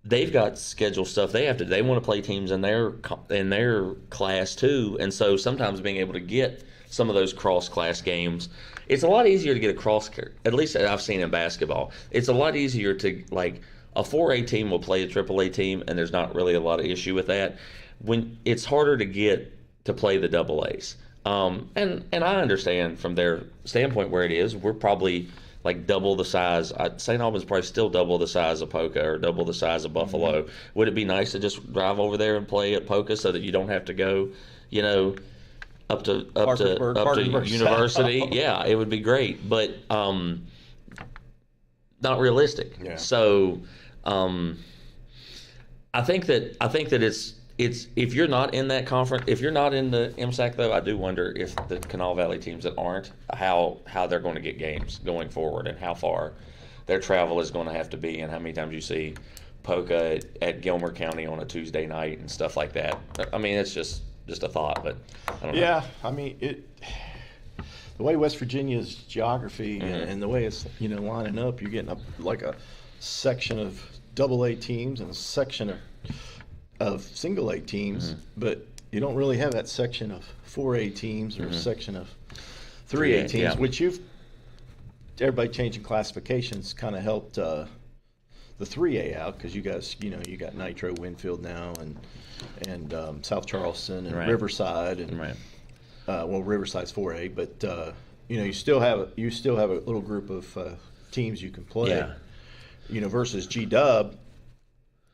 they've got schedule stuff they want to play teams in their class too, and so sometimes being able to get some of those cross-class games, it's a lot easier to get at least I've seen in basketball. It's a lot easier to, like, a 4A team will play a AAA team, and there's not really a lot of issue with that. When it's harder to get to play the AA's, and I understand from their standpoint where it is. We're probably like double the size. St. Albans probably still double the size of Poca or double the size of Buffalo. Mm-hmm. Would it be nice to just drive over there and play at Poca so that you don't have to go, up to University? Yeah, it would be great, but not realistic. Yeah. So I think that it's if you're not in that conference, if you're not in the MSAC though, I do wonder if the Kanawha Valley teams that aren't, how they're going to get games going forward, and how far their travel is going to have to be, and how many times you see Poca at Gilmer County on a Tuesday night and stuff like that. I mean, it's just a thought, but I don't know. Yeah, I mean the way West Virginia's geography and the way it's lining up, you're getting like a section of AA teams and a section of single A teams, but you don't really have that section of 4A teams or a section of 3A teams, which everybody changing classifications kind of helped the 3A out, because you guys, you got Nitro Winfield now and South Charleston and Riverside and Riverside's 4A, but you still have a little group of teams you can play. Yeah. Versus G-Dub.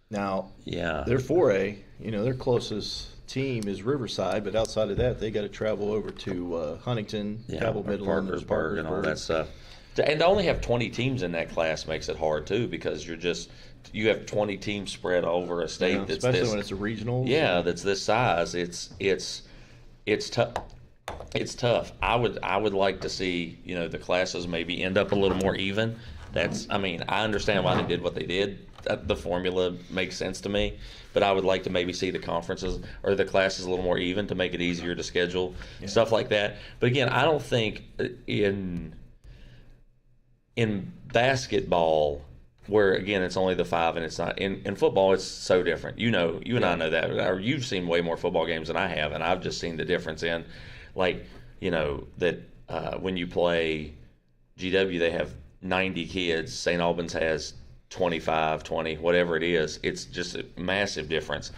Now, they're 4A. Their closest team is Riverside, but outside of that, they got to travel over to Huntington, Cabell Midland, Parkersburg, and all that stuff. And to only have 20 teams in that class makes it hard too, because you have 20 teams spread over a state that's especially when it's a regional. Yeah, that's this size. It's tough. It's tough. I would like to see the classes maybe end up a little more even. I understand why they did what they did. The formula makes sense to me, but I would like to maybe see the conferences or the classes a little more even to make it easier to schedule, stuff like that. But again, I don't think in basketball, where again it's only the 5 and it's not in football, it's so different. You and I know that. Or you've seen way more football games than I have, and I've just seen the difference in, that when you play GW, they have 90 kids. St. Albans has 25, 20, whatever it is. It's just a massive difference.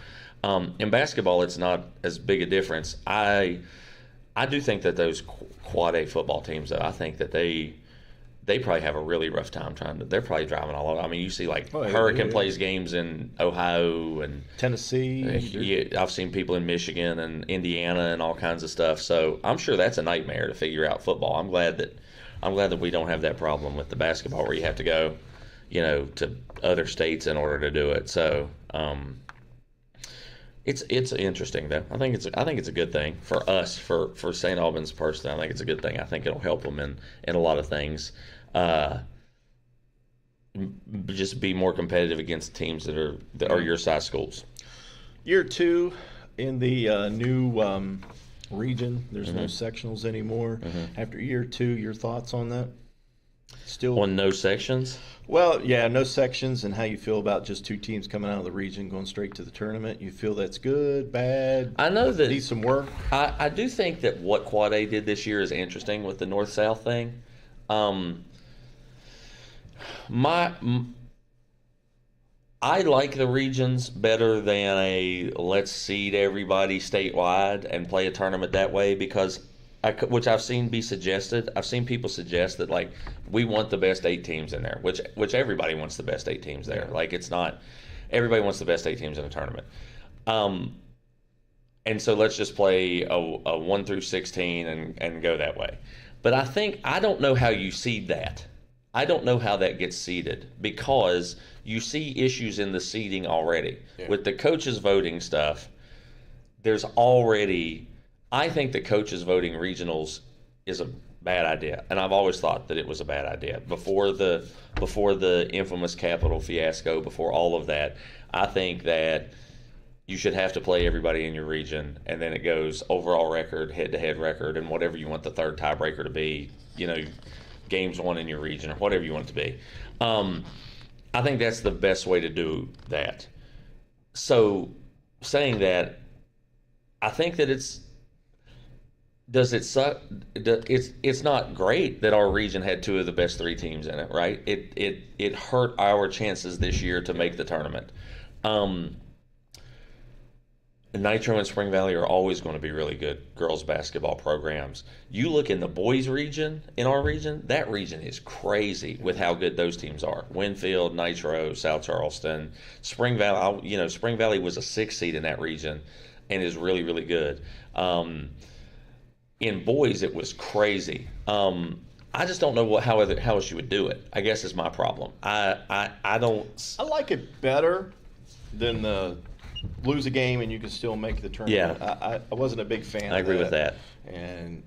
In basketball, it's not as big a difference. I do think that those quad A football teams, though, I think that they probably have a really rough time they're probably driving all over. I mean, you see Hurricane plays games in Ohio and Tennessee. I've seen people in Michigan and Indiana and all kinds of stuff. So I'm sure that's a nightmare to figure out football. I'm glad that we don't have that problem with the basketball, where you have to go, to other states in order to do it. So it's interesting though. I think it's a good thing for us, for St. Albans personally. I think it's a good thing. I think it'll help them in a lot of things. Just be more competitive against teams that are your size schools. Year 2 in the new region. There's no sectionals anymore. After year 2, your thoughts on that? still On no sections? Well, yeah, no sections, and how you feel about just 2 teams coming out of the region going straight to the tournament. You feel that's good, bad? I know that needs some work. I do think that what Quad A did this year is interesting with the North-South thing. I like the regions better than a let's seed everybody statewide and play a tournament that way, because which I've seen be suggested. I've seen people suggest that, like, we want the best 8 teams in there, which everybody wants the best 8 teams there. Like, it's not everybody wants the best 8 teams in a tournament. And so let's just play a 1 through 16 and go that way. But I don't know how you seed that. I don't know how that gets seeded, because you see issues in the seeding already. Yeah. With the coaches voting stuff, there's already, I think the coaches voting regionals is a bad idea. And I've always thought that it was a bad idea. Before the infamous Capitol fiasco, before all of that, I think that you should have to play everybody in your region, and then it goes overall record, head-to-head record, and whatever you want the third tiebreaker to be, games won in your region or whatever you want it to be. I think that's the best way to do that. So, saying that, I think that does it suck? It's not great that our region had 2 of the best 3 teams in it, right? It hurt our chances this year to make the tournament. Nitro and Spring Valley are always going to be really good girls basketball programs. You look in the boys region, in our region, that region is crazy with how good those teams are. Winfield, Nitro, South Charleston, Spring Valley. Spring Valley was a 6 seed in that region and is really, really good. In boys, it was crazy. I just don't know how else you would do it, I guess, is my problem. I like it better than the lose a game and you can still make the tournament. Yeah. I wasn't a big fan I of agree with that. And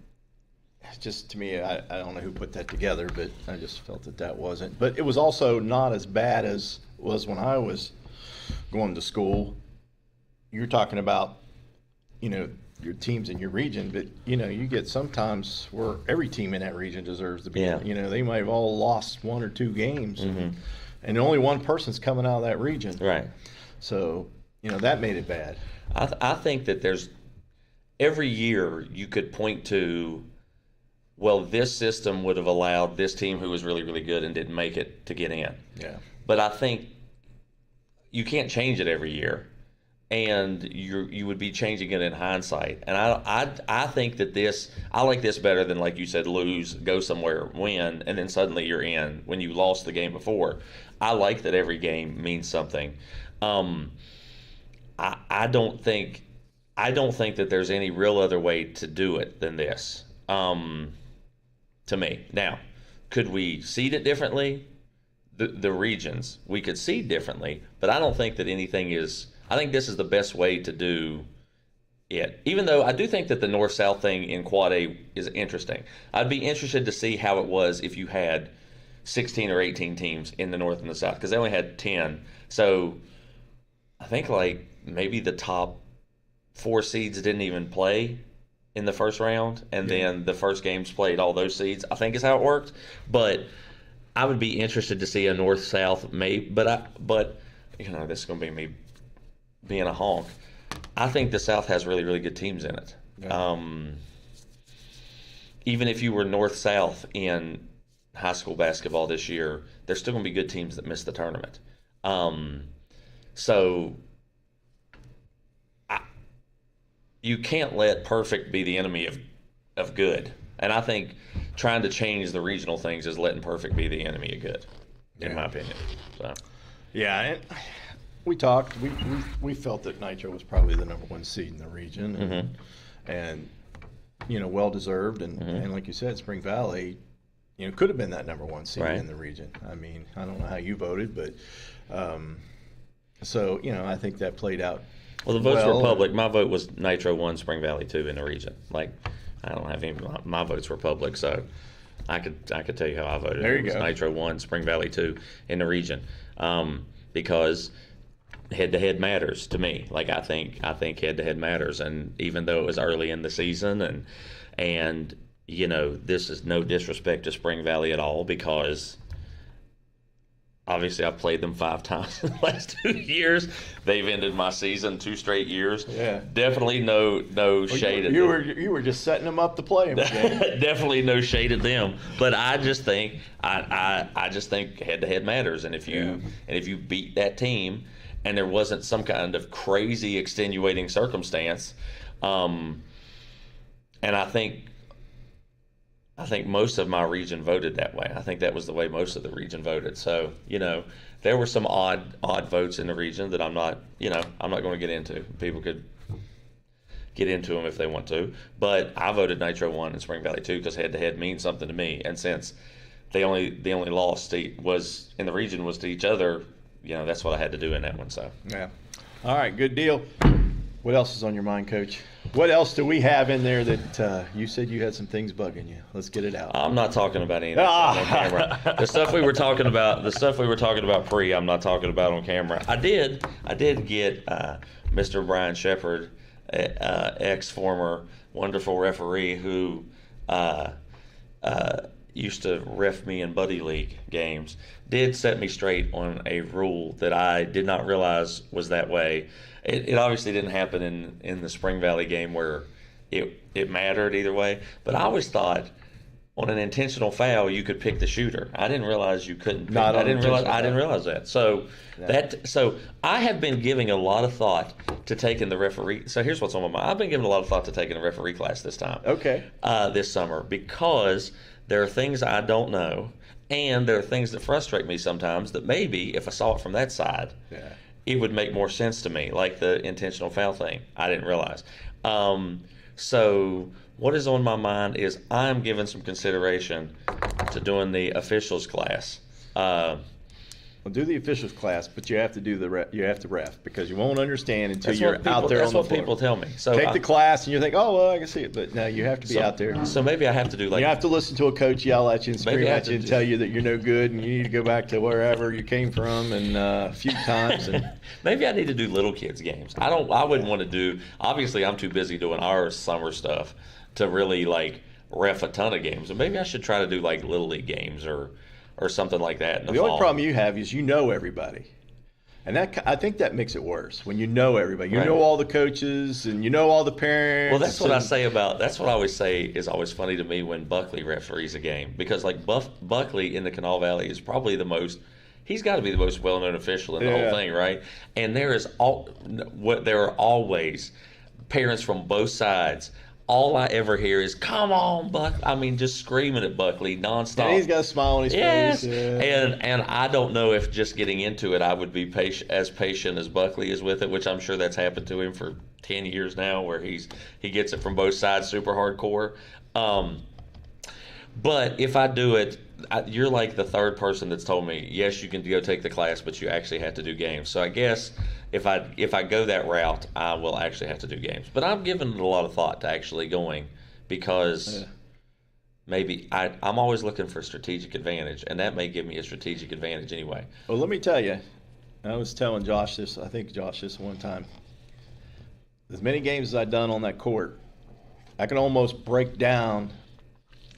just, to me, I don't know who put that together, but I just felt that wasn't. But it was also not as bad as it was when I was going to school. You're talking about, your teams in your region, but, you get sometimes where every team in that region deserves to be. Yeah. They might have all lost 1 or 2 games, and only one person's coming out of that region. Right. So, that made it bad. I think that there's every year you could point to, well, this system would have allowed this team who was really, really good and didn't make it to get in. Yeah. But I think you can't change it every year, and you would be changing it in hindsight. And I think that I like this better than, like you said, lose, go somewhere, win, and then suddenly you're in when you lost the game before. I like that every game means something. I don't think that there's any real other way to do it than this, to me. Now, could we seed it differently? The regions, we could seed differently, but I don't think that anything is – I think this is the best way to do it. Even though I do think that the North-South thing in Quad A is interesting. I'd be interested to see how it was if you had 16 or 18 teams in the North and the South, because they only had 10. So I think, like, maybe the top 4 seeds didn't even play in the first round, and then the first games played all those seeds, I think is how it worked. But I would be interested to see a North-South, but this is going to be me being a honk. I think the South has really, really good teams in it. Yeah. Even if you were North-South in high school basketball this year, there's still going to be good teams that miss the tournament. So you can't let perfect be the enemy of good. And I think trying to change the regional things is letting perfect be the enemy of good, in my opinion. So. Yeah, and we talked. We felt that Nitro was probably the number 1 seed in the region, and well deserved. And like you said, Spring Valley, could have been that number 1 seed in the region. I mean, I don't know how you voted, but so I think that played out. Well, the votes were public. My vote was Nitro 1, Spring Valley 2 in the region. Like, I don't have any. My votes were public, so I could tell you how I voted. There you go. Nitro 1, Spring Valley 2 in the region, because head-to-head matters to me. Like, I think head-to-head matters, and even though it was early in the season, and this is no disrespect to Spring Valley at all, because obviously I've played them 5 times in the last 2 years. They've ended my season 2 straight years. Yeah. Definitely no shade at them. You were just setting them up to play them again. Definitely no shade at them. But I just think I just think head-to-head matters. And if you beat that team and there wasn't some kind of crazy extenuating circumstance, and I think most of my region voted that way. I think that was the way most of the region voted. So, there were some odd votes in the region that I'm not going to get into. People could get into them if they want to. But I voted Nitro 1 and Spring Valley 2 because head-to-head means something to me. And since the only loss was in the region was to each other, that's what I had to do in that one. So yeah. All right, good deal. What else is on your mind, Coach? What else do we have in there that you said you had some things bugging you? Let's get it out. I'm not talking about any of that on camera. The stuff we were talking about pre, I'm not talking about on camera. I did get Mr. Brian Shepard, ex-former wonderful referee who used to ref me in Buddy League games, did set me straight on a rule that I did not realize was that way. It obviously didn't happen in the Spring Valley game where it mattered either way, but I always thought on an intentional foul you could pick the shooter. I didn't realize you couldn't. I didn't realize that. So so I have been giving a lot of thought to taking the referee. So here's what's on my mind. I've been giving a lot of thought to taking a referee class this time. Okay. This summer, because there are things I don't know, and there are things that frustrate me sometimes that maybe if I saw it from that side, it would make more sense to me, like the intentional foul thing. I didn't realize. So what is on my mind is I'm giving some consideration to doing the officials class. Well, do the officials class, but you have to do ref because you won't understand until you're out there on the floor. That's what people tell me. So take the class and you think, oh, well, I can see it, but no, you have to be out there. So maybe I have to do you have to listen to a coach yell at you and scream at you and tell you that you're no good and you need to go back to wherever you came from and a few times. And maybe I need to do little kids games. I wouldn't want to do. Obviously, I'm too busy doing our summer stuff to really ref a ton of games. And maybe I should try to do little league games or something like that in the fall. Only problem you have is everybody. And I think that makes it worse when you know everybody. You know all the coaches and you know all the parents. Well, that's what I always say is always funny to me when Buckley referees a game. Because Buckley in the Kanawha Valley is probably he's got to be the most well-known official in the whole thing, right? And there are always parents from both sides. All I ever hear is, come on, Buck. I mean, just screaming at Buckley nonstop. And he's got a smile on his face. Yeah. And I don't know if just getting into it, I would be as patient as Buckley is with it, which I'm sure that's happened to him for 10 years now, where he gets it from both sides super hardcore. But if I do it, you're like the third person that's told me, yes, you can go take the class, but you actually have to do games. So I guess if I go that route, I will actually have to do games. But I'm giving it a lot of thought to actually going because maybe I'm always looking for strategic advantage, and that may give me a strategic advantage anyway. Well, let me tell you, I was telling Josh this one time. As many games as I've done on that court, I can almost break down,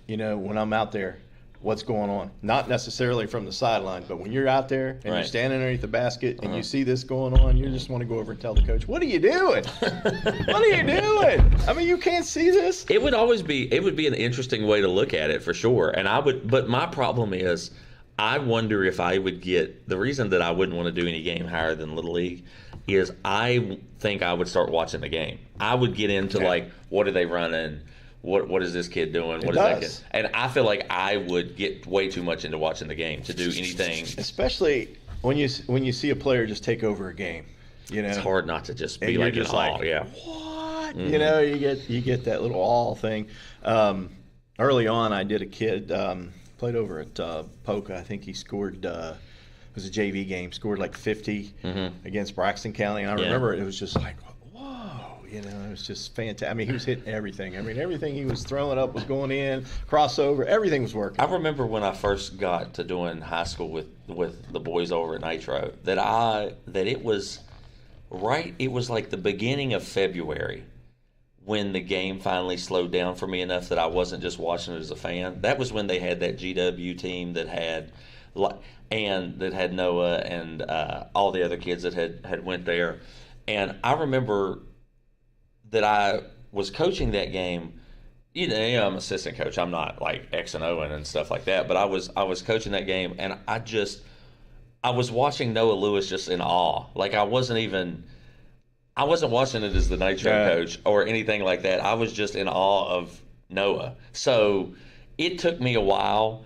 when I'm out there, what's going on. Not necessarily from the sideline, but when you're out there and you're standing underneath the basket and you see this going on, you just want to go over and tell the coach, what are you doing? What are you doing? I mean, you can't see this. It would be an interesting way to look at it for sure. But my problem is I wonder if I would get, the reason that I wouldn't want to do any game higher than Little League is I think I would start watching the game. I would get into what are they running? What is this kid doing? What is that kid? And I feel like I would get way too much into watching the game to do anything. Especially when you see a player just take over a game. It's hard not to just be like in awe. Yeah. What? Mm-hmm. You get that little awe thing. Early on, I did a kid played over at Polka. I think he scored. It was a JV game. Scored 50 against Braxton County, and I remember it was just like. It was just fantastic. I mean, he was hitting everything. I mean, everything he was throwing up was going in, crossover, everything was working. I remember when I first got to doing high school with the boys over at Nitro that it was like the beginning of February when the game finally slowed down for me enough that I wasn't just watching it as a fan. That was when they had that GW team that had Noah and all the other kids that had went there. And I remember that I was coaching that game. You know, I'm assistant coach. I'm not like X and O and stuff like that. But I was coaching that game, and I was watching Noah Lewis just in awe. Like I wasn't watching it as the Nitro coach or anything like that. I was just in awe of Noah. So it took me a while,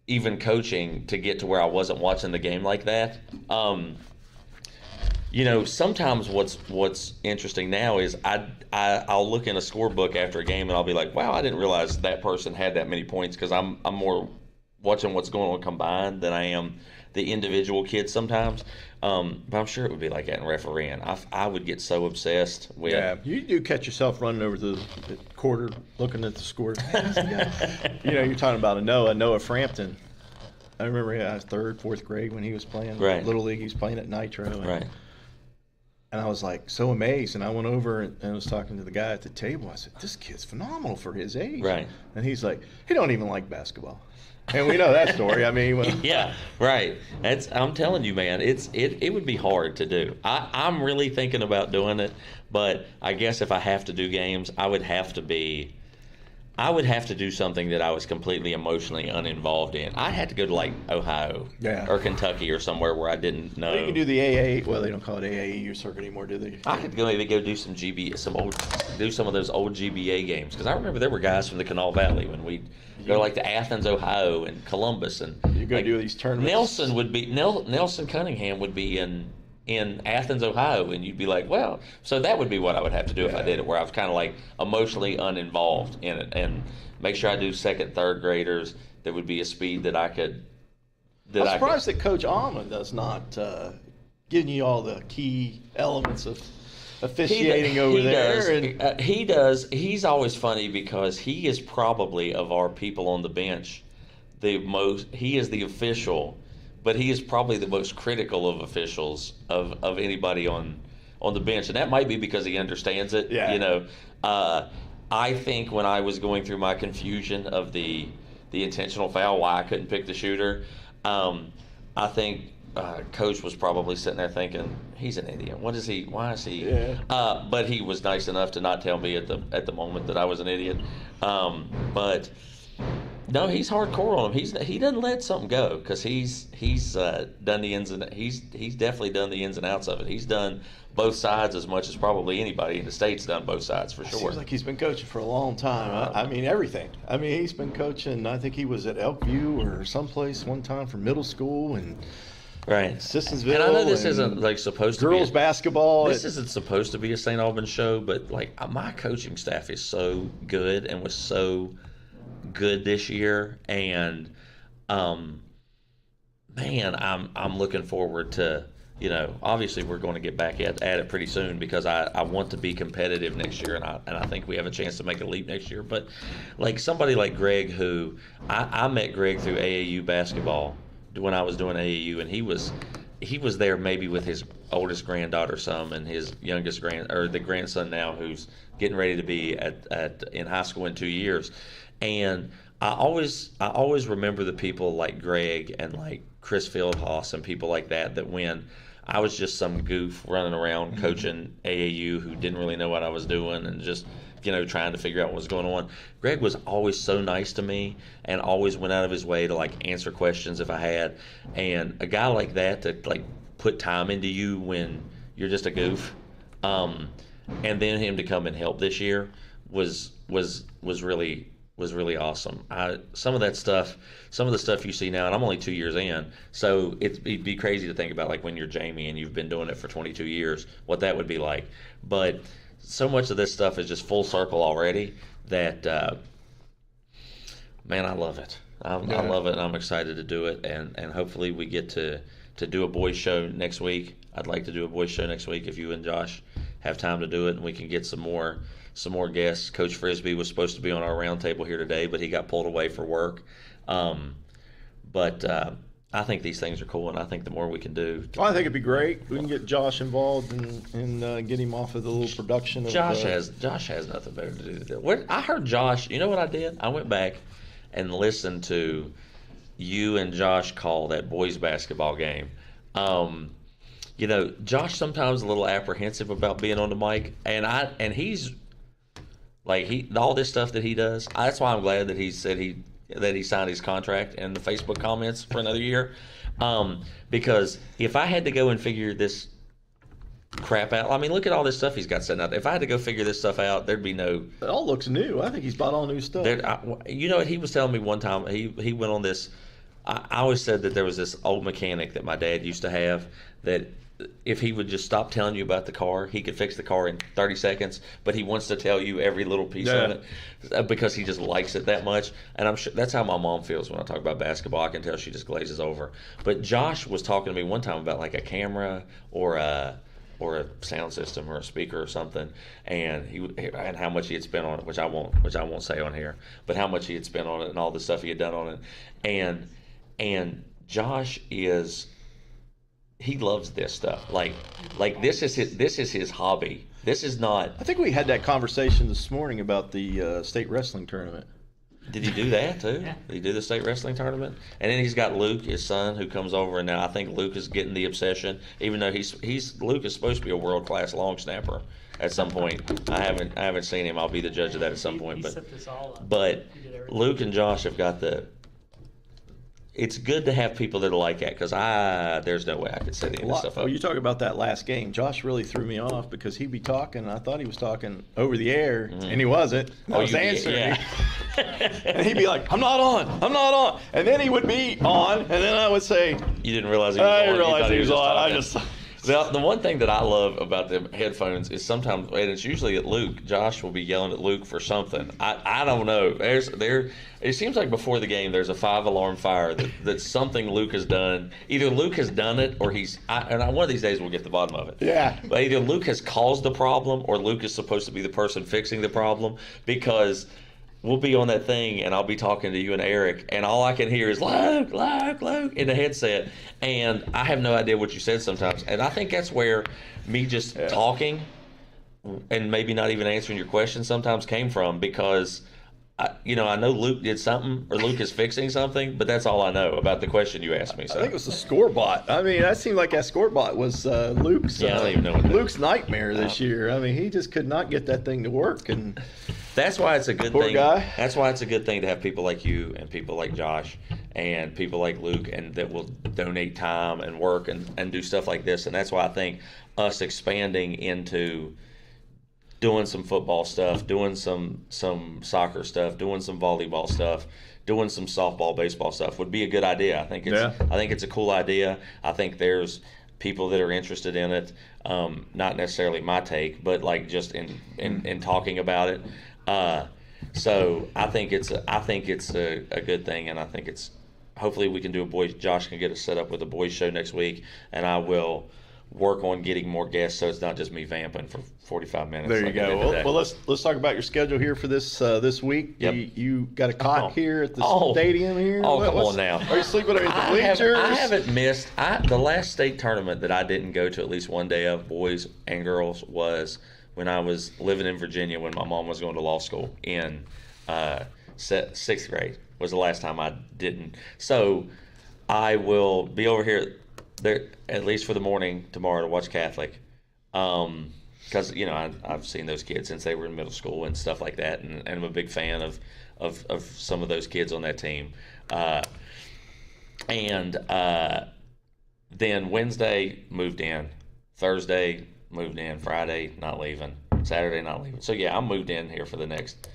even coaching, to get to where I wasn't watching the game like that. You know, sometimes what's interesting now is I'll look in a scorebook after a game and I'll be like, wow, I didn't realize that person had that many points, because I'm more watching what's going on combined than I am the individual kids sometimes. But I'm sure it would be like that in refereeing. I would get so obsessed with. Yeah, you do catch yourself running over the quarter looking at the score. You know, you're talking about Noah Frampton. I remember he was third, fourth grade when he was playing Little League. He was playing at Nitro. And I was like so amazed, and I went over and was talking to the guy at the table. I said, "This kid's phenomenal for his age." Right. And he's like, "He don't even like basketball." And we know that story. I mean, yeah, right. I'm telling you, man, it would be hard to do. I'm really thinking about doing it, but I guess if I have to do games, I would have to do something that I was completely emotionally uninvolved in. I had to go to like Ohio or Kentucky or somewhere where I didn't know. Well, you can do the AA. Well, they don't call it AAU circuit anymore, do they? I could maybe go do some some of those old GBA games, because I remember there were guys from the Canal Valley when we'd go like to Athens, Ohio, and Columbus, and you go do these tournaments. Nelson Cunningham would be in Athens, Ohio, and you'd be like, well, so that would be what I would have to do if I did it, where I was kind of like emotionally uninvolved in it, and make sure I do second, third graders that would be a speed that I could. I'm surprised that Coach Almond does not give you all the key elements of officiating over there. He does. He's always funny because he is probably, of our people on the bench, he is the official, but he is probably the most critical of officials of anybody on the bench, and that might be because he understands it. Yeah. You know, I think when I was going through my confusion of the intentional foul, why I couldn't pick the shooter, I think Coach was probably sitting there thinking, he's an idiot. Why is he? Yeah. But he was nice enough to not tell me at the moment that I was an idiot. But no, he's hardcore on him. He doesn't let something go, because he's done the ins and he's definitely done the ins and outs of it. He's done both sides as much as probably anybody in the state's done both sides, for sure. Seems like he's been coaching for a long time. I mean, everything. I mean, he's been coaching. I think he was at Elkview or someplace one time for middle school and. Right. Sissonsville. And I know this isn't like supposed to be girls basketball. This isn't supposed to be a St. Albans show, but like my coaching staff is so good and was so good this year, and man, I'm looking forward to, you know, obviously we're going to get back at it pretty soon, because I want to be competitive next year, and I think we have a chance to make a leap next year. But like somebody like Greg, who I met Greg through AAU basketball when I was doing AAU, and he was there maybe with his oldest granddaughter some, and his youngest the grandson now, who's getting ready to be in high school in 2 years. And I always remember the people like Greg and like Chris Fieldhouse and people like that when I was just some goof running around coaching AAU who didn't really know what I was doing and just, you know, trying to figure out what was going on. Greg was always so nice to me and always went out of his way to like answer questions if I had. And a guy like that to like put time into you when you're just a goof, and then him to come and help this year was really awesome. Some of the stuff you see now, and I'm only 2 years in, so it'd be crazy to think about like when you're Jamie and you've been doing it for 22 years, what that would be like. But so much of this stuff is just full circle already that, man, I love it. I love it, and I'm excited to do it, and hopefully we get to do a boys show next week. I'd like to do a boys show next week if you and Josh have time to do it, and we can get some more guests. Coach Frisbee was supposed to be on our roundtable here today, but he got pulled away for work. But I think these things are cool, and I think the more we can do. Well, I think it'd be great. We can get Josh involved and get him off of the little production. Josh has nothing better to do than that. I heard Josh. You know what I did? I went back and listened to you and Josh call that boys basketball game. Josh sometimes a little apprehensive about being on the mic, and he's like all this stuff that he does. That's why I'm glad that he said that he signed his contract in the Facebook comments for another year. Because if I had to go and figure this crap out, I mean, look at all this stuff he's got set out. If I had to go figure this stuff out, there'd be no. It all looks new. I think he's bought all new stuff. You know what he was telling me one time? He went on this. I always said that there was this old mechanic that my dad used to have that if he would just stop telling you about the car, he could fix the car in 30 seconds, but he wants to tell you every little piece of it because he just likes it that much. And I'm sure that's how my mom feels when I talk about basketball. I can tell she just glazes over. But Josh was talking to me one time about like a camera or a sound system or a speaker or something, and how much he had spent on it, which I won't say on here, but how much he had spent on it and all the stuff he had done on it. And Josh he loves this stuff. Like this is his hobby. This is not. I think we had that conversation this morning about the state wrestling tournament. Did he do that too? Yeah. Did he do the state wrestling tournament? And then he's got Luke, his son, who comes over, and now I think Luke is getting the obsession. Even though Luke is supposed to be a world class long snapper at some point. I haven't seen him. I'll be the judge of that at some point. But Luke and Josh have got the. It's good to have people that are like that because there's no way I could set any of this stuff up. Well, you talk about that last game. Josh really threw me off because he'd be talking, and I thought he was talking over the air, and he wasn't. I was answering. Yeah. And he'd be like, I'm not on. And then he would be on, and then I would say, you didn't realize he was on. I didn't realize he was on. The one thing that I love about the headphones is sometimes, and it's usually at Luke, Josh will be yelling at Luke for something. I don't know. It seems like before the game there's a 5-alarm fire that's something Luke has done. Either Luke has done it or one of these days we'll get to the bottom of it. Yeah. But either Luke has caused the problem or Luke is supposed to be the person fixing the problem because we'll be on that thing and I'll be talking to you and Eric and all I can hear is Luke in the headset and I have no idea what you said sometimes. And I think that's where me just talking and maybe not even answering your question sometimes came from because I know Luke did something or Luke is fixing something, but that's all I know about the question you asked me. So. I think it was the score bot. I mean, that seemed like that score bot was Luke's. I don't even know Luke's nightmare this year. I mean, he just could not get that thing to work, and that's why it's a good poor thing. Guy. That's why it's a good thing to have people like you and people like Josh and people like Luke, and that will donate time and work and do stuff like this. And that's why I think us expanding into doing some football stuff, doing some soccer stuff, doing some volleyball stuff, doing some softball, baseball stuff would be a good idea. I think it's a cool idea. I think there's people that are interested in it. Not necessarily my take, but like just in talking about it. So I think it's a good thing, and I think it's hopefully we can do Josh can get us set up with a boys show next week, and I will work on getting more guests so it's not just me vamping for 45 minutes. There you go. Well, let's talk about your schedule here for this week. Yep. You got a cot here at the stadium here? Come on now. Are you sleeping under the bleachers? I haven't missed. The last state tournament that I didn't go to at least one day of, boys and girls, was when I was living in Virginia when my mom was going to law school in 6th grade was the last time I didn't. So I will be over here there at least for the morning tomorrow to watch Catholic, because I've seen those kids since they were in middle school and stuff like that, and I'm a big fan of some of those kids on that team. Then Wednesday moved in, Thursday moved in, Friday not leaving, Saturday not leaving. So yeah, I'm moved in here for the next.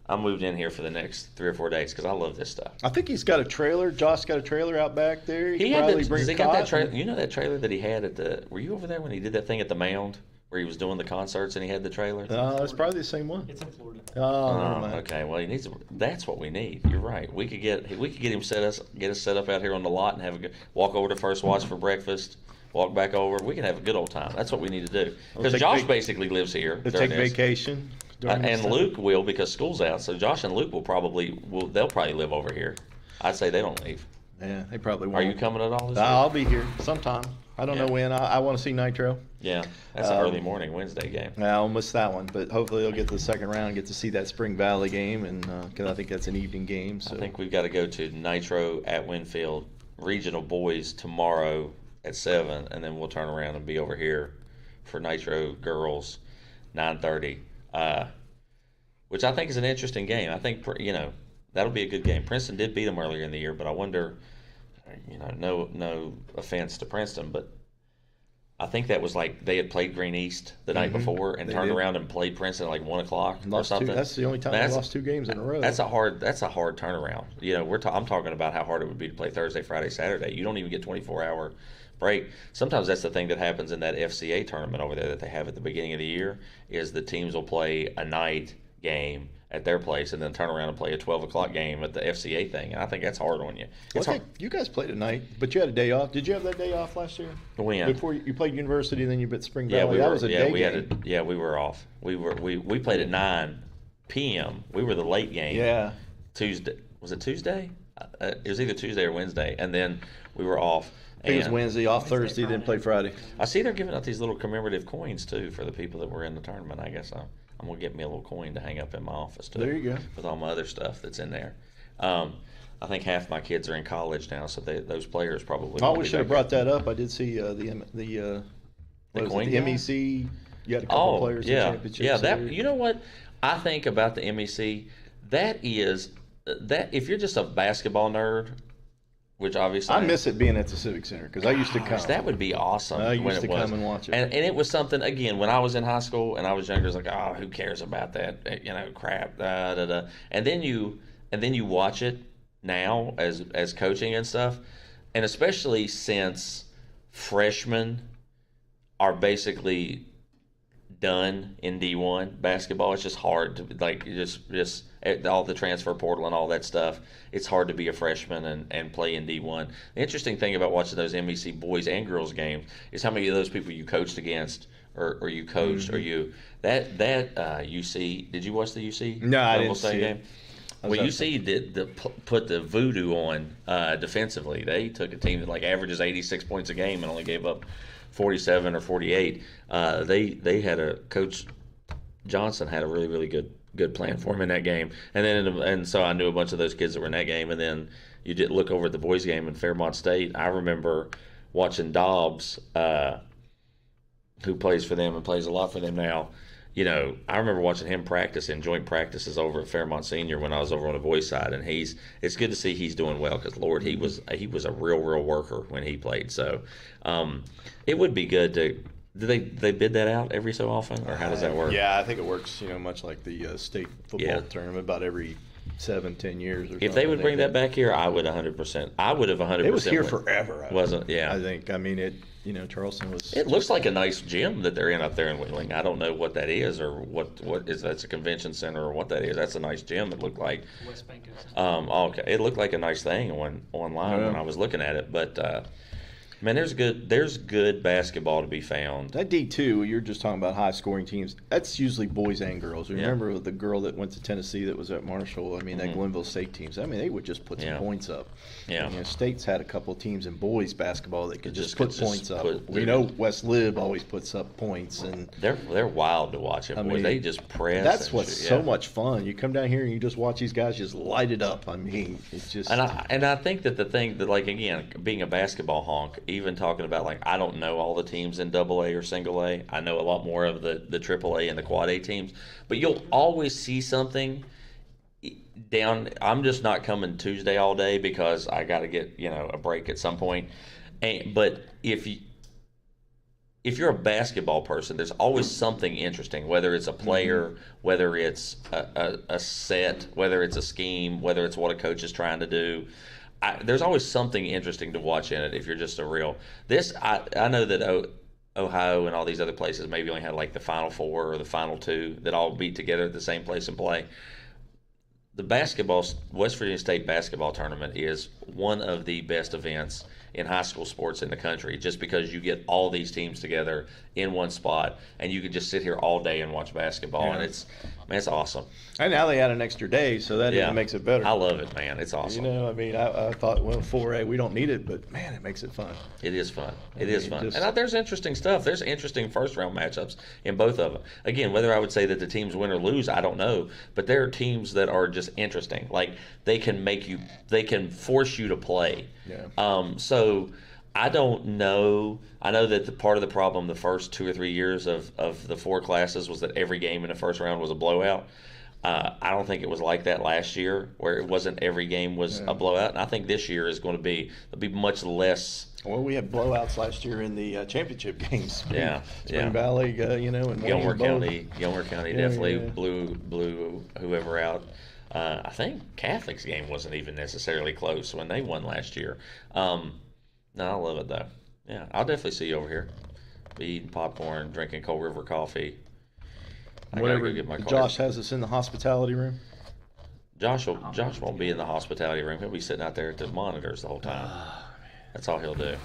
I moved in here for the next 3 or 4 days because I love this stuff. I think he's got a trailer. Josh got a trailer out back there. He got that trailer. You know that trailer that he had at the? Were you over there when he did that thing at the Mound where he was doing the concerts and he had the trailer? No, it's probably the same one. It's in Florida. Oh, okay. Well, he needs. That's what we need. You're right. We could get him get us set up out here on the lot and have a good walk over to First Watch for breakfast. Walk back over. We can have a good old time. That's what we need to do. Because Josh basically lives here. They take vacation. And Luke will because school's out. So Josh and Luke they'll probably live over here. I'd say they don't leave. Yeah, they probably won't. Are you coming at all this week? I'll be here sometime. I don't know Yeah. when. I want to see Nitro. Yeah, that's an early morning Wednesday game. I'll miss that one, but hopefully they'll get to the second round and get to see that Spring Valley game, and because I think that's an evening game. So I think we've got to go to Nitro at Winfield Regional Boys tomorrow at 7, and then we'll turn around and be over here for Nitro Girls 9:30, which I think is an interesting game. I think that'll be a good game. Princeton did beat them earlier in the year, but I wonder. No offense to Princeton, but I think that was like they had played Green East the night before and turned around and played Princeton at like 1 o'clock or something. That's the only time they lost 2 games in a row. That's a hard turnaround. I'm talking about how hard it would be to play Thursday, Friday, Saturday. You don't even get 24-hour break. Sometimes that's the thing that happens in that FCA tournament over there that they have at the beginning of the year is the teams will play a night game at their place and then turn around and play a 12 o'clock game at the FCA thing. And I think that's hard on you. I think you guys played at night, but you had a day off. Did you have that day off last year? When? Before you played University, and then you bit Spring Valley. That was a day game. We were off. We played at 9 p.m. We were the late game. Yeah. Tuesday. Was it Tuesday? It was either Tuesday or Wednesday. And then we were off. I think it was Wednesday, off Thursday, then play Friday. I see they're giving out these little commemorative coins, too, for the people that were in the tournament. I guess I'm going to get me a little coin to hang up in my office, too. There you go. With all my other stuff that's in there. I think half my kids are in college now, so those players probably. Oh, we should have brought that up. I did see the MEC. You had a couple players in championship series. You know what I think about the MEC? That if you're just a basketball nerd, which obviously I miss it being at the Civic Center because I used to come. That would be awesome. I used to come and watch it, and it was something. Again, when I was in high school and I was younger, it was like, oh, who cares about that? Crap. And then you watch it now as coaching and stuff, and especially since freshmen are basically done in D1 basketball. It's just hard to just all the transfer portal and all that stuff. It's hard to be a freshman and play in D1. The interesting thing about watching those MEC boys and girls games is how many of those people you coached against or you coached or you that UC. Did you watch the UC? No, I didn't see game? Well, UC did put the voodoo on defensively. They took a team that averages 86 points a game and only gave up 47 or 48. They had a coach Johnson had a really, really good plan for him in that game. And so I knew a bunch of those kids that were in that game. And then you did look over at the boys game in Fairmont State. I remember watching Dobbs, who plays for them and plays a lot for them now. I remember watching him practice in joint practices over at Fairmont Senior when I was over on the boys side, and it's good to see he's doing well because Lord, he was a real worker when he played. So it would be good to. Do they bid that out every so often, or how does that work? Yeah, I think it works. Much like the state football tournament, about every 7-10 years or something. If they would bring that back here, I would 100%. I would have 100%. It was here forever. Wasn't? Yeah. I think. I mean, it. Charleston was. It looks like a nice gym that they're in up there in Wheeling. I don't know what that is or what is. That's a convention center or what that is. That's a nice gym. It looked like. West Bank. Okay. It looked like a nice thing online when I was looking at it, but. Man, there's good basketball to be found. That D2, you're just talking about high scoring teams. That's usually boys and girls. Remember the girl that went to Tennessee that was at Marshall? I mean, that Glenville State teams. I mean, they would just put some points up. Yeah. State's had a couple teams in boys basketball that could just put points up. We know West Lib always puts up points, and they're wild to watch them. Boy, they just press. That's what's so much fun. You come down here and you just watch these guys just light it up. I mean, it's just. And I think that the thing that again, being a basketball honk. Even talking about I don't know all the teams in AA or single A. I know a lot more of the AAA and the quad A teams, but you'll always see something down. I'm just not coming Tuesday all day because I got to get a break at some point. But if you're a basketball person, there's always something interesting. Whether it's a player, whether it's a set, whether it's a scheme, whether it's what a coach is trying to do. There's always something interesting to watch in it if you're just a real. I know that Ohio and all these other places maybe only had the Final Four or the Final Two that all beat together at the same place and play. The West Virginia State basketball tournament is one of the best events in high school sports in the country, just because you get all these teams together in one spot and you can just sit here all day and watch basketball. And Man, it's awesome. And now they add an extra day, so that even makes it better. I love it, man. It's awesome. I mean, I thought, well, 4A, we don't need it, but man, it makes it fun. It is fun. It is fun. And there's interesting stuff. There's interesting first-round matchups in both of them. Again, whether I would say that the teams win or lose, I don't know. But there are teams that are just interesting. Like, they can force you to play. Yeah. So I don't know. I know that part of the problem the first 2 or 3 years of the 4 classes was that every game in the first round was a blowout. I don't think it was like that last year, where it wasn't every game was a blowout. And I think this year is going to be much less. Well, we had blowouts last year in the championship games. Spring Valley, and Gilmer County definitely blew whoever out. I think Catholic's game wasn't even necessarily close when they won last year. No, I love it though. Yeah, I'll definitely see you over here. Be eating popcorn, drinking Cold River coffee. Whatever. Josh has us in the hospitality room. Josh won't be in the hospitality room. He'll be sitting out there at the monitors the whole time. That's all he'll do.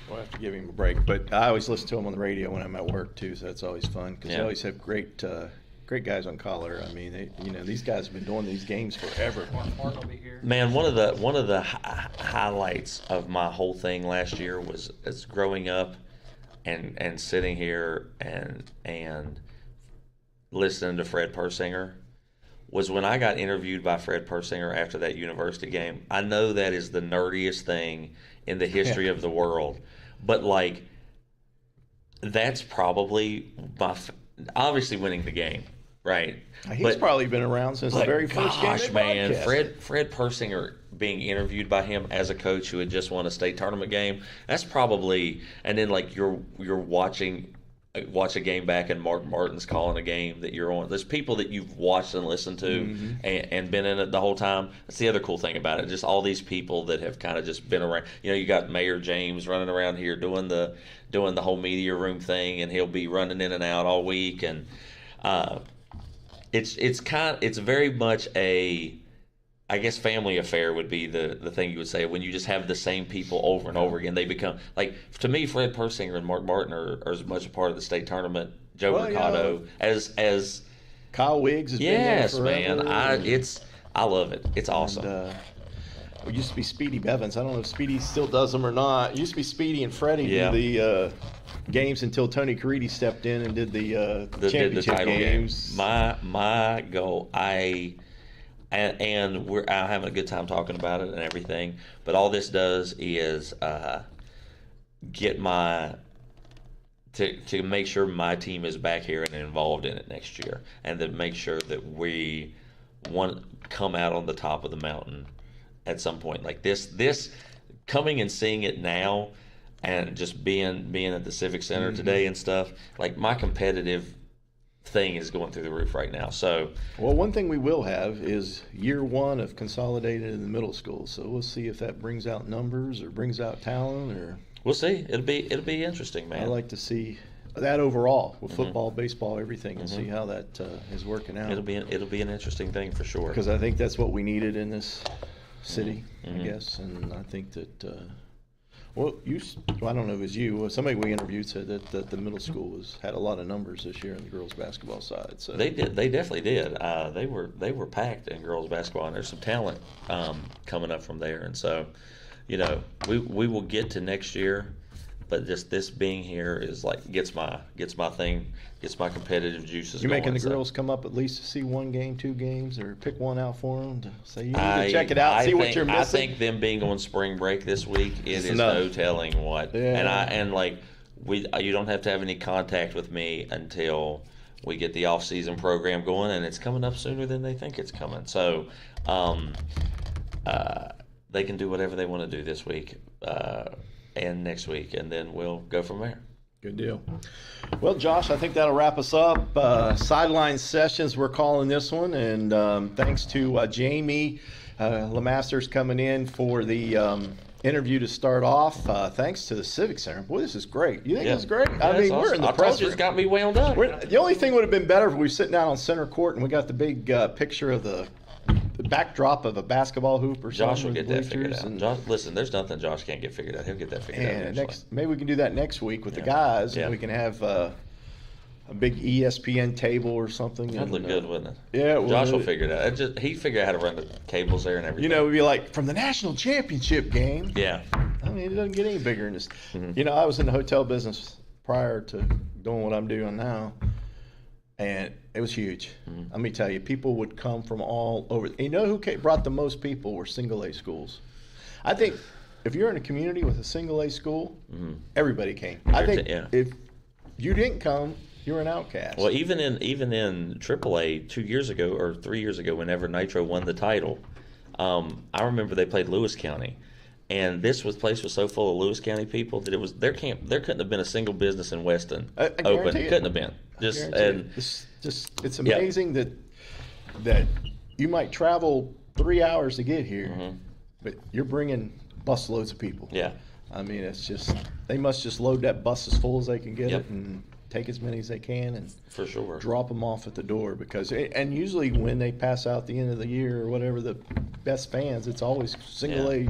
We'll have to give him a break. But I always listen to him on the radio when I'm at work too, so that's always fun because they always have great guys on color. I mean, these guys have been doing these games forever. Man, one of the highlights of my whole thing last year was growing up and sitting here and listening to Fred Persinger was when I got interviewed by Fred Persinger after that university game. I know that is the nerdiest thing in the history of the world, but like that's probably obviously winning the game, right? He's probably been around since the very first game. Gosh, man, Fred Persinger being interviewed by him as a coach who had just won a state tournament game. That's probably, and then like you're watch a game back and Mark Martin's calling a game that you're on. There's people that you've watched and listened to and been in it the whole time. That's the other cool thing about it. Just all these people that have kind of just been around. You got Mayor James running around here doing the whole media room thing, and he'll be running in and out all week. And it's very much a, I guess, family affair would be the thing you would say when you just have the same people over and over again. They become, like, to me, Fred Persinger and Mark Martin are as much a part of the state tournament. Joe Mercado as Kyle Wiggs has been there forever. Man, I love it. It's awesome. And, it used to be Speedy Bevins. I don't know if Speedy still does them or not. It used to be Speedy and Freddie do the games until Tony Caridi stepped in and did the championship games. My goal, And we're out having a good time talking about it and everything. But all this does is get to make sure my team is back here and involved in it next year, and to make sure that we come out on the top of the mountain at some point. Like this coming and seeing it now, and just being at the Civic Center today and stuff. Like, my competitive thing is going through the roof right now. So, well, one thing we will have is year 1 of consolidated in the middle school. So we'll see if that brings out numbers or brings out talent, or we'll see. It'll be interesting, man. I like to see that overall with football, baseball, everything, and see how that is working out. It'll be an interesting thing for sure. Because I think that's what we needed in this city, I guess, and I think that. Well, I don't know if it was you. Somebody we interviewed said that the middle school had a lot of numbers this year on the girls' basketball side. So they did. They definitely did. They were packed in girls' basketball, and there's some talent coming up from there. And so, we will get to next year, but this being here is like gets my competitive juices. You going. Making the girls come up at least to see 1 game, 2 games, or pick one out for them to say you need to check it out, see what you're missing. I think them being on spring break this week, it is no telling what. Yeah. You don't have to have any contact with me until we get the off-season program going, and it's coming up sooner than they think it's coming. So, they can do whatever they want to do this week and next week, and then we'll go from there. Good deal. Well, Josh, I think that'll wrap us up. Sideline Sessions, we're calling this one, and thanks to Jamie Lemasters coming in for the interview to start off. Thanks to the Civic Center. Boy, this is great. You think it's great? Yeah, I mean, we're in the press. I told you, it's got me wound up. The only thing would have been better if we were sitting down on center court and we got the big picture of the backdrop of a basketball hoop or something. Josh will get that figured out. Josh, listen, there's nothing Josh can't get figured out. He'll get that figured out. Maybe we can do that next week with the guys, and we can have a big ESPN table or something. That'd look good, wouldn't it? Yeah, it Josh will would. figure it out. He figured out how to run the cables there and everything. You know, it'd be like from the national championship game. Yeah. I mean, it doesn't get any bigger than this. You know, I was in the hotel business prior to doing what I'm doing now, and it was huge. Let me tell you, people would come from all over. You know who brought the most people were single A schools. I think if you're in a community with a single A school, everybody came. I think if you didn't come, you were an outcast. Well, even in AAA 2 years ago or 3 years ago, whenever Nitro won the title, I remember they played Lewis County. And this place was so full of Lewis County people that it was there couldn't have been a single business in Weston open. It. Couldn't have been. It's amazing that you might travel 3 hours to get here, but you're bringing busloads of people. Yeah. I mean, it's just they must just load that bus as full as they can get it and take as many as they can and for sure drop them off at the door and usually when they pass out the end of the year or whatever the best fans, it's always single A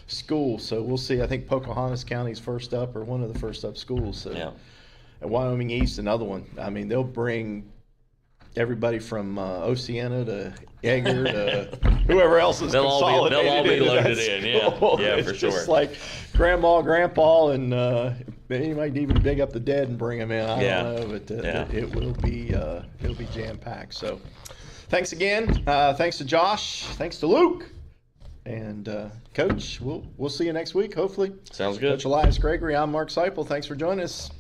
school. So we'll see. I think Pocahontas County's first up or one of the first up schools. So and Wyoming East, another one. I mean, they'll bring everybody from Oceana to Edgar to whoever else is consolidated. They'll all be loaded in. Yeah, it's for sure. Just like grandma, grandpa, and they might even dig up the dead and bring them in. I don't know, but it will be jam packed. So, thanks again. Thanks to Josh. Thanks to Luke. And Coach, we'll see you next week. Hopefully. Sounds good. Coach Elias Gregory. I'm Mark Seipel. Thanks for joining us.